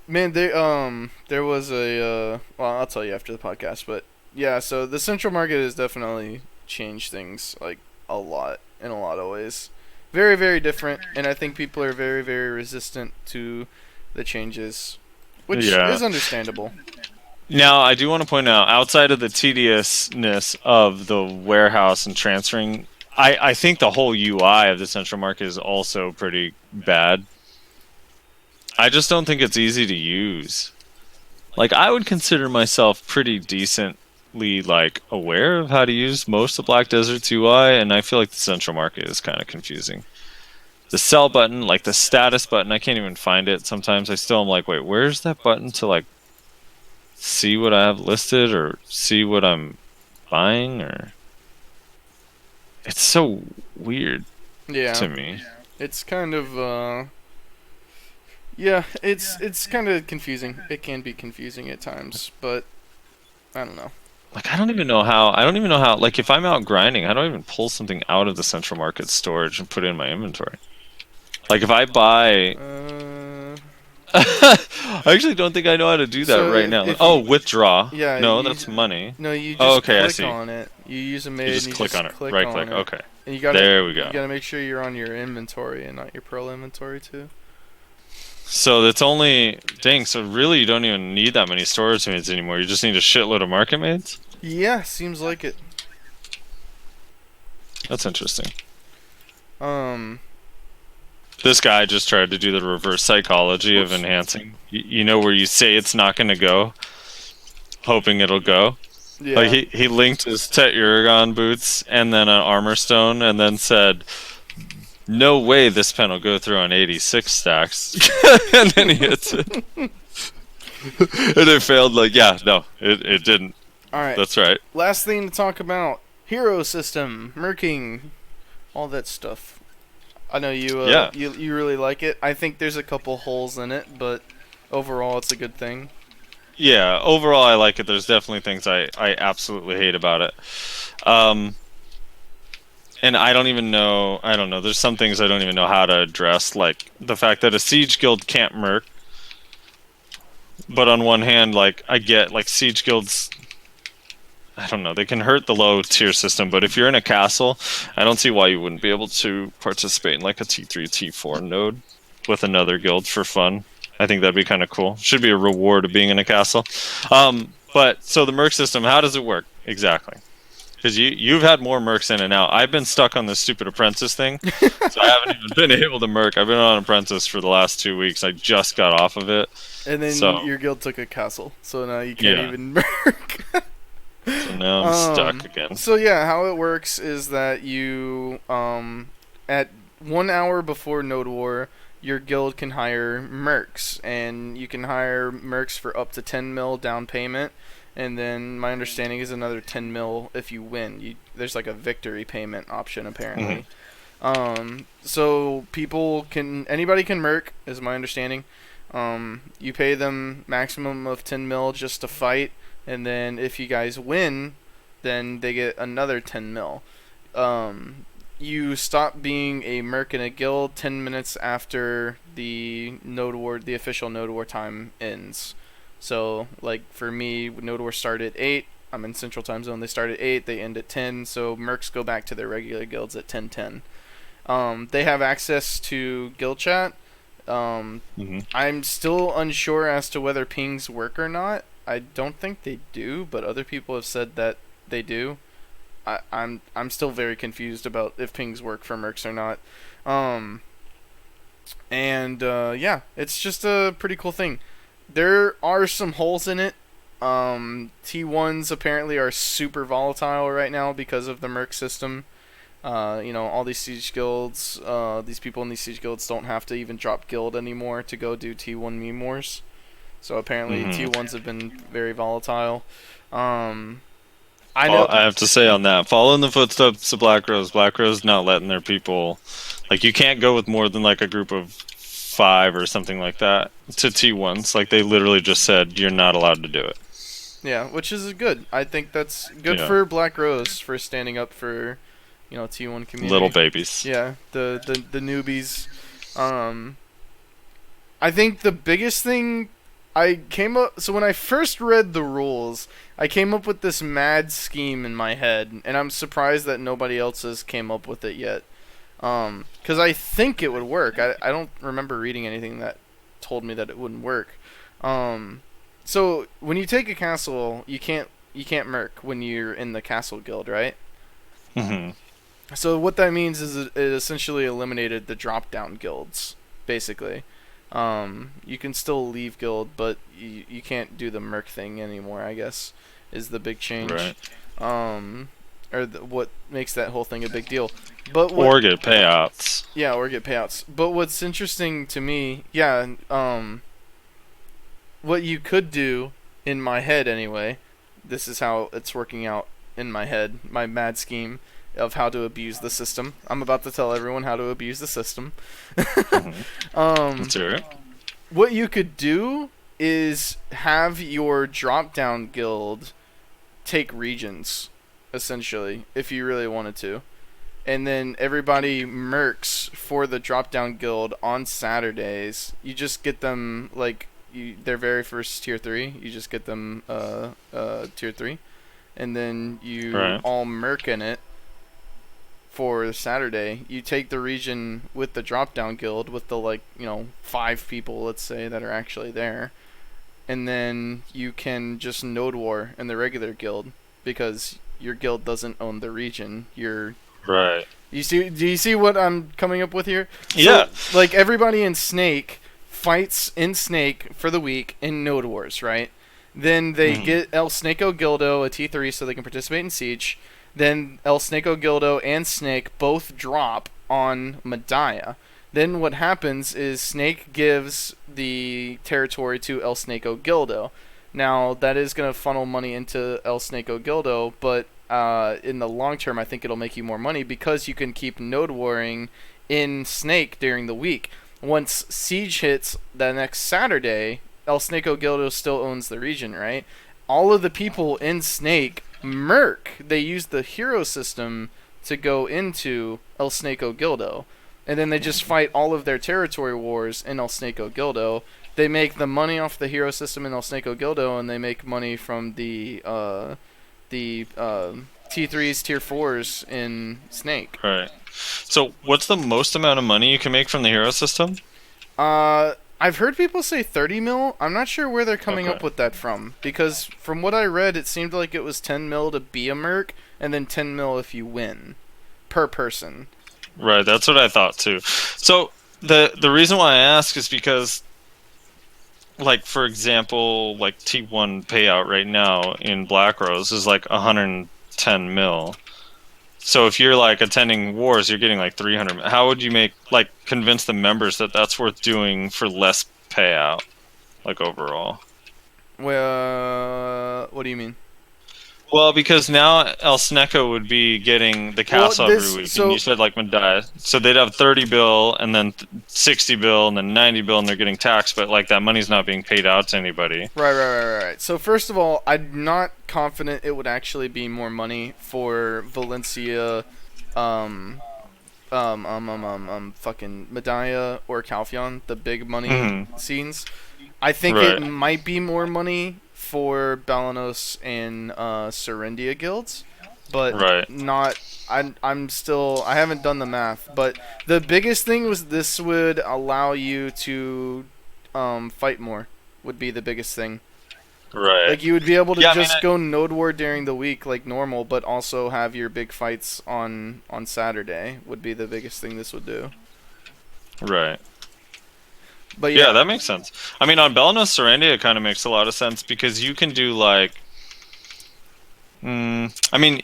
Man, there was a well, I'll tell you after the podcast, but yeah, so the central market has definitely changed things like a lot in a lot of ways. Very, very different, and I think people are very, very resistant to the changes, which is understandable. Now, I do want to point out, outside of the tediousness of the warehouse and transferring, I think the whole UI of the central market is also pretty bad. I just don't think it's easy to use. Like, I would consider myself pretty decently, like, aware of how to use most of Black Desert's UI, and I feel like the central market is kind of confusing. The sell button, like the status button, I can't even find it. Sometimes I still am like, wait, where's that button to, like, see what I have listed or see what I'm buying? Or it's so weird to me. It's kind of yeah, it's kind of confusing. It can be confusing at times, but I don't know. Like, I don't even know how, like, if I'm out grinding, I don't even pull something out of the central market storage and put it in my inventory. Like, if I buy I actually don't think I know how to do that right now. Oh, withdraw. Yeah. No, that's money. No, you just okay, I click see. on it. You use a maid You and just click on it. click Right on click. it. Okay. And you gotta, there we go. You gotta make sure you're on your inventory and not your Pearl inventory too. So that's only... Dang, so really you don't even need that many storage maids anymore. You just need a shitload of market maids? Yeah, seems like it. That's interesting. This guy just tried to do the reverse psychology of enhancing. You know, where you say it's not going to go, hoping it'll go. Yeah. Like, he linked his Tet Uragon boots and then an armor stone and then said, no way this pen will go through on 86 stacks. And then he hits it. And it failed. Like, yeah, no, it didn't. Alright. That's right. Last thing to talk about. Hero system. Merking. All that stuff. I know you you really like it. I think there's a couple holes in it, but overall it's a good thing. Yeah, overall I like it. There's definitely things I absolutely hate about it. And I don't know, there's some things I don't even know how to address, like the fact that a siege guild can't merc. But on one hand, like I get like siege guilds. I don't know. They can hurt the low tier system, but if you're in a castle, I don't see why you wouldn't be able to participate in like a T3, T4 node with another guild for fun. I think that'd be kind of cool. Should be a reward of being in a castle. But so the merc system, how does it work exactly? Because you've had more mercs in and out. I've been stuck on this stupid apprentice thing, so I haven't even been able to merc. I've been on apprentice for the last 2 weeks. I just got off of it. And then So- your guild took a castle, so now you can't Yeah. even merc. So now I'm stuck again. So yeah, how it works is that you at 1 hour before Node War, your guild can hire mercs, and you can hire mercs for up to 10 mil down payment, and then my understanding is another 10 mil if you win. There's like a victory payment option apparently. So anybody can merc, is my understanding. You pay them maximum of 10 mil just to fight. And then if you guys win, then they get another 10 mil. You stop being a merc in a guild 10 minutes after the official Node War time ends. So, like for me, Node War started at 8. I'm in Central Time Zone. They start at 8. They end at 10. So mercs go back to their regular guilds at 10:10. They have access to guild chat. I'm still unsure as to whether pings work or not. I don't think they do, but other people have said that they do. I'm still very confused about if pings work for mercs or not. Yeah, it's just a pretty cool thing. There are some holes in it. T1s apparently are super volatile right now because of the merc system. All these siege guilds, these people in these siege guilds don't have to even drop guild anymore to go do T1 meme wars. So apparently T1s have been very volatile. I know. I have to say on that, follow in the footsteps of Black Rose. Black Rose not letting their people, like you can't go with more than like a group of 5 or something like that to T1s. Like they literally just said you're not allowed to do it. Yeah, which is good. I think that's good Yeah. for Black Rose for standing up for, T1 community. Little babies. Yeah, the newbies. I think the biggest thing so when I first read the rules, I came up with this mad scheme in my head, and I'm surprised that nobody else has came up with it yet. Because I think it would work. I don't remember reading anything that told me that it wouldn't work. So when you take a castle, you can't merc when you're in the castle guild, right? So what that means is it essentially eliminated the drop-down guilds, basically. You can still leave guild, but you can't do the merc thing anymore, I guess, is the big change. Right. What makes that whole thing a big deal. Or get payouts. Yeah, or get payouts. But what's interesting to me, what you could do, in my head anyway, this is how it's working out in my head, my mad scheme of how to abuse the system. I'm about to tell everyone how to abuse the system. Let's hear it. What you could do is have your drop-down guild take regions, essentially, if you really wanted to. And then everybody mercs for the drop-down guild on Saturdays. You just get them, their very first tier 3. You just get them tier 3. And then you all merc in it for Saturday. You take the region with the drop-down guild with the 5 people, let's say, that are actually there. And then you can just node war in the regular guild because your guild doesn't own the region. Right. Do you see what I'm coming up with here? Yeah. So, everybody in Snake fights in Snake for the week in Node Wars, right? Then they get El Snako Gildo a T3 so they can participate in Siege. Then El Snako Gildo and Snake both drop on Medaya. Then what happens is Snake gives the territory to El Snako Gildo. Now, that is going to funnel money into El Snako Gildo, but in the long term, I think it'll make you more money because you can keep node warring in Snake during the week. Once Siege hits the next Saturday, El Snako Gildo still owns the region, right? All of the people in Snake merc. They use the hero system to go into El Snako Gildo. And then they just fight all of their territory wars in El Snako Gildo. they make the money off the hero system in El Snako Gildo, and they make money from the T3s, Tier 4s in Snake. Right. So, what's the most amount of money you can make from the hero system? I've heard people say 30 mil. I'm not sure where they're coming up with that from, because from what I read, it seemed like it was 10 mil to be a merc, and then 10 mil if you win, per person. Right, that's what I thought too. So the reason why I ask is because, like, for example, like T1 payout right now in Black Rose is like 110 mil. So if you're like attending wars, you're getting like 300. How would you convince the members that that's worth doing for less payout, like overall? Well, what do you mean? Well, because now El Sneko would be getting the castle every week, and you said like Medaya, so they'd have 30 bill, and then 60 bill, and then 90 bill, and they're getting taxed, but like that money's not being paid out to anybody. Right. So first of all, I'm not confident it would actually be more money for Valencia, fucking Medaya or Calpheon, the big money scenes. I think it might be more money for Balanos and Serendia guilds, but not. I haven't done the math, but the biggest thing was this would allow you to fight more. Would be the biggest thing. Right. Like you would be able to go node war during the week like normal, but also have your big fights on Saturday. Would be the biggest thing this would do. Right. But yeah, that makes sense. I mean, on Balanos Serendia, it kind of makes a lot of sense because you can do like, I mean,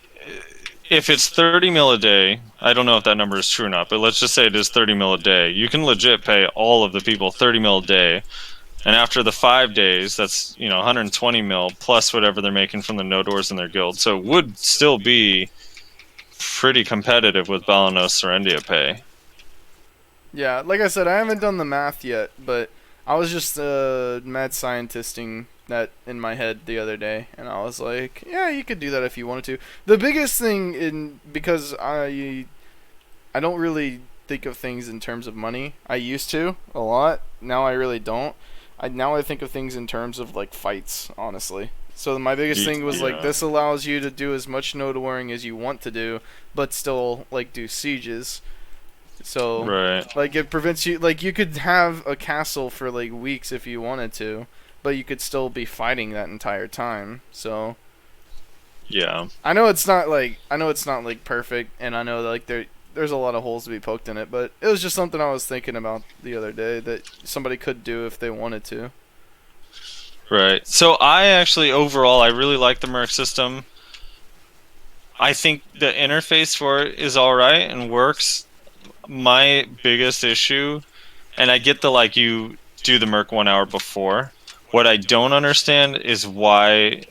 if it's 30 mil a day, I don't know if that number is true or not, but let's just say it is 30 mil a day. You can legit pay all of the people 30 mil a day, and after the 5 days, that's 120 mil plus whatever they're making from the node wars in their guild. So it would still be pretty competitive with Balanos Serendia pay. Yeah, like I said, I haven't done the math yet, but I was just mad scientisting that in my head the other day, and I was like, yeah, you could do that if you wanted to. The biggest thing because I don't really think of things in terms of money. I used to a lot. Now I really don't. Now I think of things in terms of like fights, honestly. So my biggest thing was like this allows you to do as much node warring as you want to do, but still like do sieges. So, like, it prevents you, like, you could have a castle for, like, weeks if you wanted to, but you could still be fighting that entire time, so. Yeah. I know it's not, like, perfect, and I know, that, like, there's a lot of holes to be poked in it, but it was just something I was thinking about the other day that somebody could do if they wanted to. Right. So, overall, I really like the Merc system. I think the interface for it is alright and works. My biggest issue, and I get the like you do the Merc 1 hour before. What I don't understand is why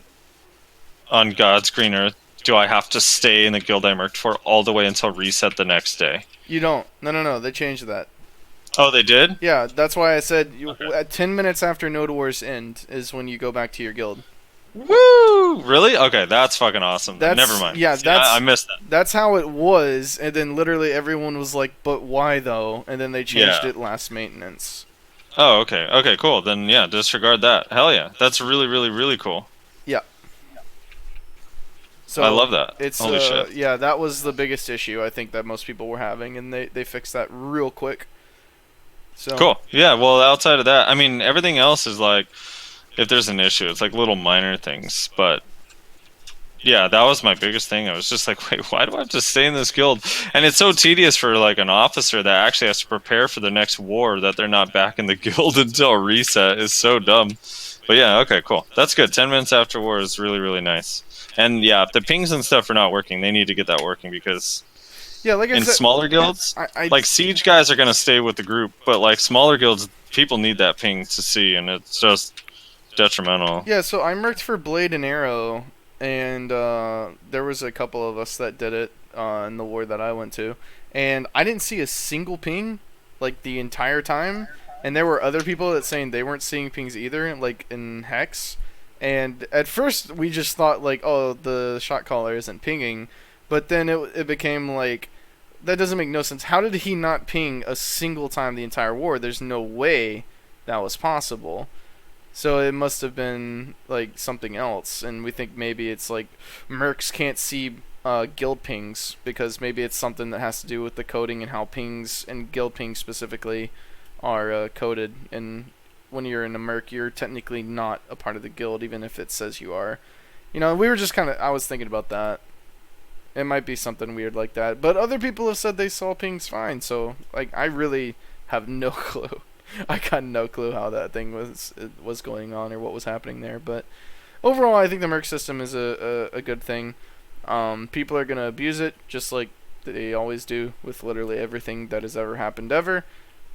on God's green earth do I have to stay in the guild I merced for all the way until reset the next day? You don't. No. They changed that. Oh, they did? Yeah, that's why I said at 10 minutes after Node Wars end is when you go back to your guild. Woo! Really? Okay, that's fucking awesome. Never mind. Yeah, I missed that. That's how it was, and then literally everyone was like, "But why though?" And then they changed it last maintenance. Oh, okay. Okay, cool. Then yeah, disregard that. Hell yeah, that's really, really, really cool. Yeah. So I love that. It's holy shit. Yeah, that was the biggest issue I think that most people were having, and they fixed that real quick. So cool. Yeah. Well, outside of that, I mean, everything else is like. If there's an issue, it's like little minor things, but yeah, that was my biggest thing. I was just like, wait, why do I have to stay in this guild? And it's so tedious for like an officer that actually has to prepare for the next war that they're not back in the guild until reset is so dumb. But yeah, okay, cool. That's good. 10 minutes after war is really, really nice. And yeah, if the pings and stuff are not working, they need to get that working because like I said, smaller guilds, like siege guys are going to stay with the group, but like smaller guilds, people need that ping to see, and it's just detrimental. Yeah, so I merked for Blade and Arrow, and there was a couple of us that did it in the war that I went to, and I didn't see a single ping like the entire time, and there were other people that saying they weren't seeing pings either, like in Hex, and at first we just thought like, oh, the shot caller isn't pinging, but then it became like, that doesn't make no sense. How did he not ping a single time the entire war? There's no way that was possible. So it must have been like something else, and we think maybe it's like mercs can't see guild pings because maybe it's something that has to do with the coding and how pings and guild pings specifically are coded. And when you're in a merc, you're technically not a part of the guild, even if it says you are. You know, we were just I was thinking about that. It might be something weird like that, but other people have said they saw pings fine. So like, I really have no clue. I got no clue how that thing was going on or what was happening there. But overall, I think the merc system is a good thing. People are gonna abuse it just like they always do with literally everything that has ever happened ever.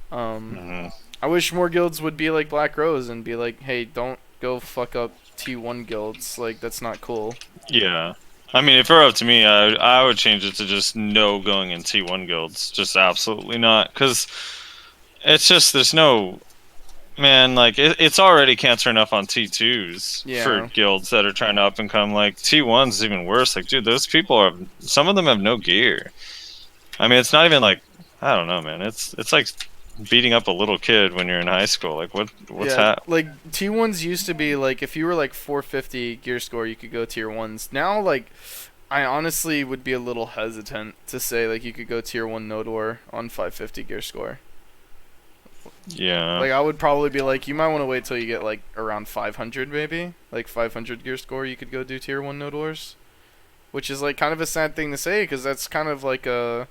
I wish more guilds would be like Black Rose and be like, hey, don't go fuck up T1 guilds. Like, that's not cool. Yeah. I mean, if it were up to me, I would change it to just no going in T1 guilds. Just absolutely not. Because it's just, there's no... Man, like, it's already cancer enough on T2s for guilds that are trying to up and come. Like, T1s is even worse. Like, dude, those people are... Some of them have no gear. I mean, it's not even like... I don't know, man. It's like beating up a little kid when you're in high school. Like, what's that? Like, T1s used to be, like, if you were, like, 450 gear score, you could go tier 1s. Now, like, I honestly would be a little hesitant to say, like, you could go tier 1 Node War on 550 gear score. Yeah. Like, I would probably be like, you might want to wait till you get, like, around 500, maybe. Like, 500 gear score, you could go do tier 1 Node Wars. Which is, like, kind of a sad thing to say, because that's kind of like a...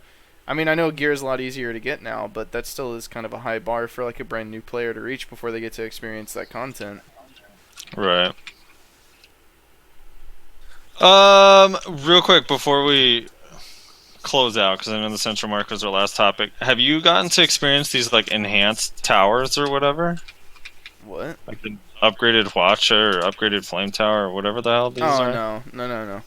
I mean, I know gear is a lot easier to get now, but that still is kind of a high bar for, like, a brand new player to reach before they get to experience that content. Right. Real quick, before we close out, because I know the Central Mark was our last topic, have you gotten to experience these, like, enhanced towers or whatever? What? Like the upgraded Watcher or upgraded Flame Tower or whatever the hell these are? Oh, no.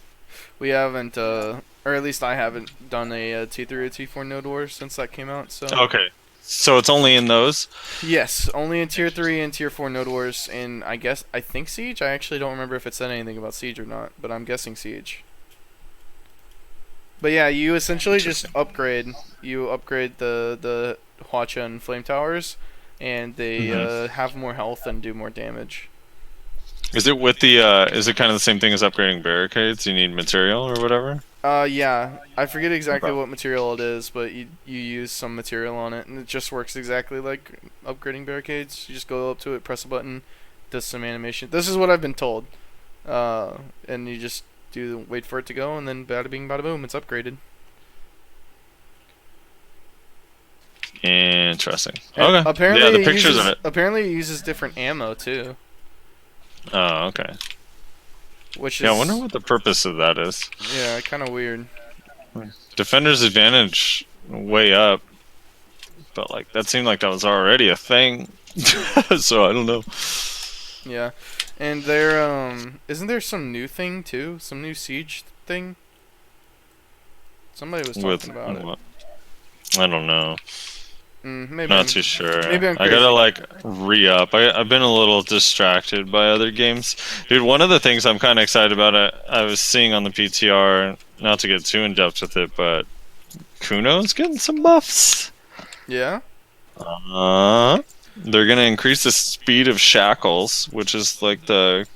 We haven't, or at least I haven't done a T3 or T4 Node Wars since that came out, so... Okay. So it's only in those? Yes, only in Tier 3 and Tier 4 Node Wars, and I think Siege? I actually don't remember if it said anything about Siege or not, but I'm guessing Siege. But yeah, you essentially just upgrade. You upgrade the Hwacha and Flame Towers, and they have more health and do more damage. Is it with the, is it kind of the same thing as upgrading barricades? You need material or whatever? Yeah. I forget exactly what material it is, but you use some material on it, and it just works exactly like upgrading barricades. You just go up to it, press a button, does some animation. This is what I've been told. And you just wait for it to go, and then bada bing, bada boom, it's upgraded. Interesting. And okay. Apparently yeah, the pictures of it. Apparently it uses different ammo, too. Oh, okay. Which Yeah, is, I wonder what the purpose of that is. Yeah, kind of weird. Defender's advantage way up, but like that seemed like that was already a thing. So I don't know. Yeah, and there isn't there some new thing too? Some new Siege thing? Somebody was talking about it. I don't know. Maybe Not too sure. Maybe I'm I crazy. gotta like re-up. I've been a little distracted by other games. Dude, one of the things I'm kind of excited about, I was seeing on the PTR, not to get too in depth with it, but Kuno's getting some buffs. Yeah? They're gonna increase the speed of Shackles, which is like the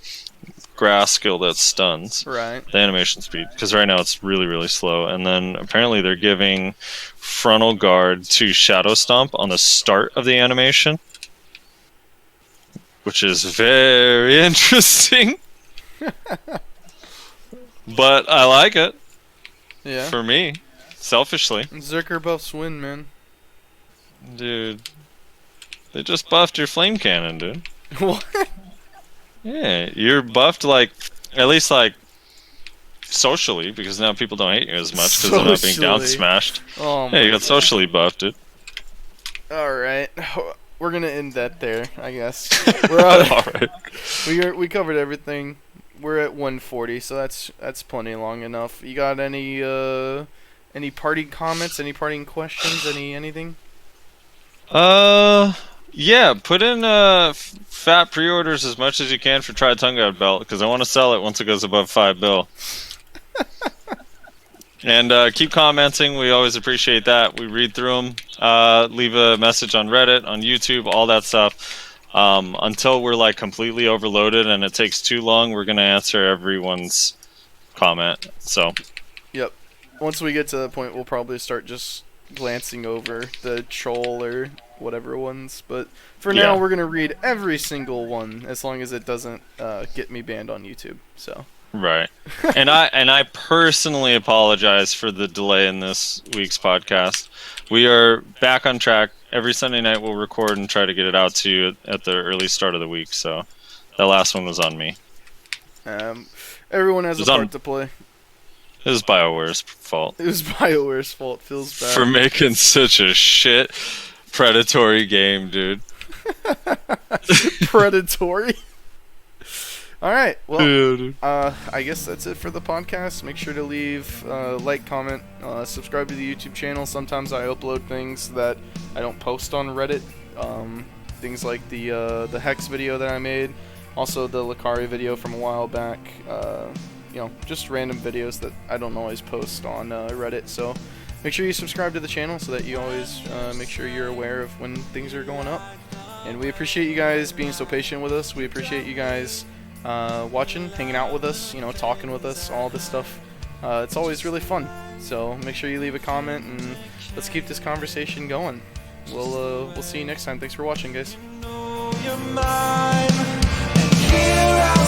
grass skill that stuns. Right. The animation speed, because right now it's really, really slow. And then apparently they're giving frontal guard to Shadow Stomp on the start of the animation, which is very interesting. But I like it. Yeah. For me, selfishly. Zerker buffs win, man. Dude, they just buffed your flame cannon, dude. What? Yeah, you're buffed, like, at least, like, socially, because now people don't hate you as much because they're not being down smashed. Oh my Yeah, you got socially buffed, dude. Alright. We're gonna end that there, I guess. We're out. Alright. We covered everything. We're at 140, so that's plenty long enough. You got any parting comments, any parting questions, anything? Yeah, put in fat pre-orders as much as you can for Tri-Tongue Belt, because I want to sell it once it goes above $5. And keep commenting. We always appreciate that. We read through them. Leave a message on Reddit, on YouTube, all that stuff. Until we're like completely overloaded and it takes too long, we're gonna answer everyone's comment. So Yep. Once we get to that point, we'll probably start just glancing over the troll or whatever ones. But for now, Yeah. we're gonna read every single one, as long as it doesn't get me banned on YouTube. So. right, and I personally apologize for the delay in this week's podcast. We are back on track. Every Sunday night we'll record and try to get it out to you at the early start of the week. So that last one was on me. Everyone has a It's on- part to play. It was BioWare's fault It was BioWare's fault. Feels bad. for making such a shit predatory game, dude. Predatory. All right. Well, Yeah, dude. I guess that's it for the podcast. Make sure to leave like, comment, subscribe to the YouTube channel. Sometimes I upload things that I don't post on Reddit. Things like the Hex video that I made, also the Lakari video from a while back. Just random videos that I don't always post on Reddit. So make sure you subscribe to the channel so that you always make sure you're aware of when things are going up. And we appreciate you guys being so patient with us. We appreciate you guys watching, hanging out with us, talking with us, all this stuff. It's always really fun. So make sure you leave a comment and let's keep this conversation going. We'll see you next time. Thanks for watching, guys. You're mine, and here I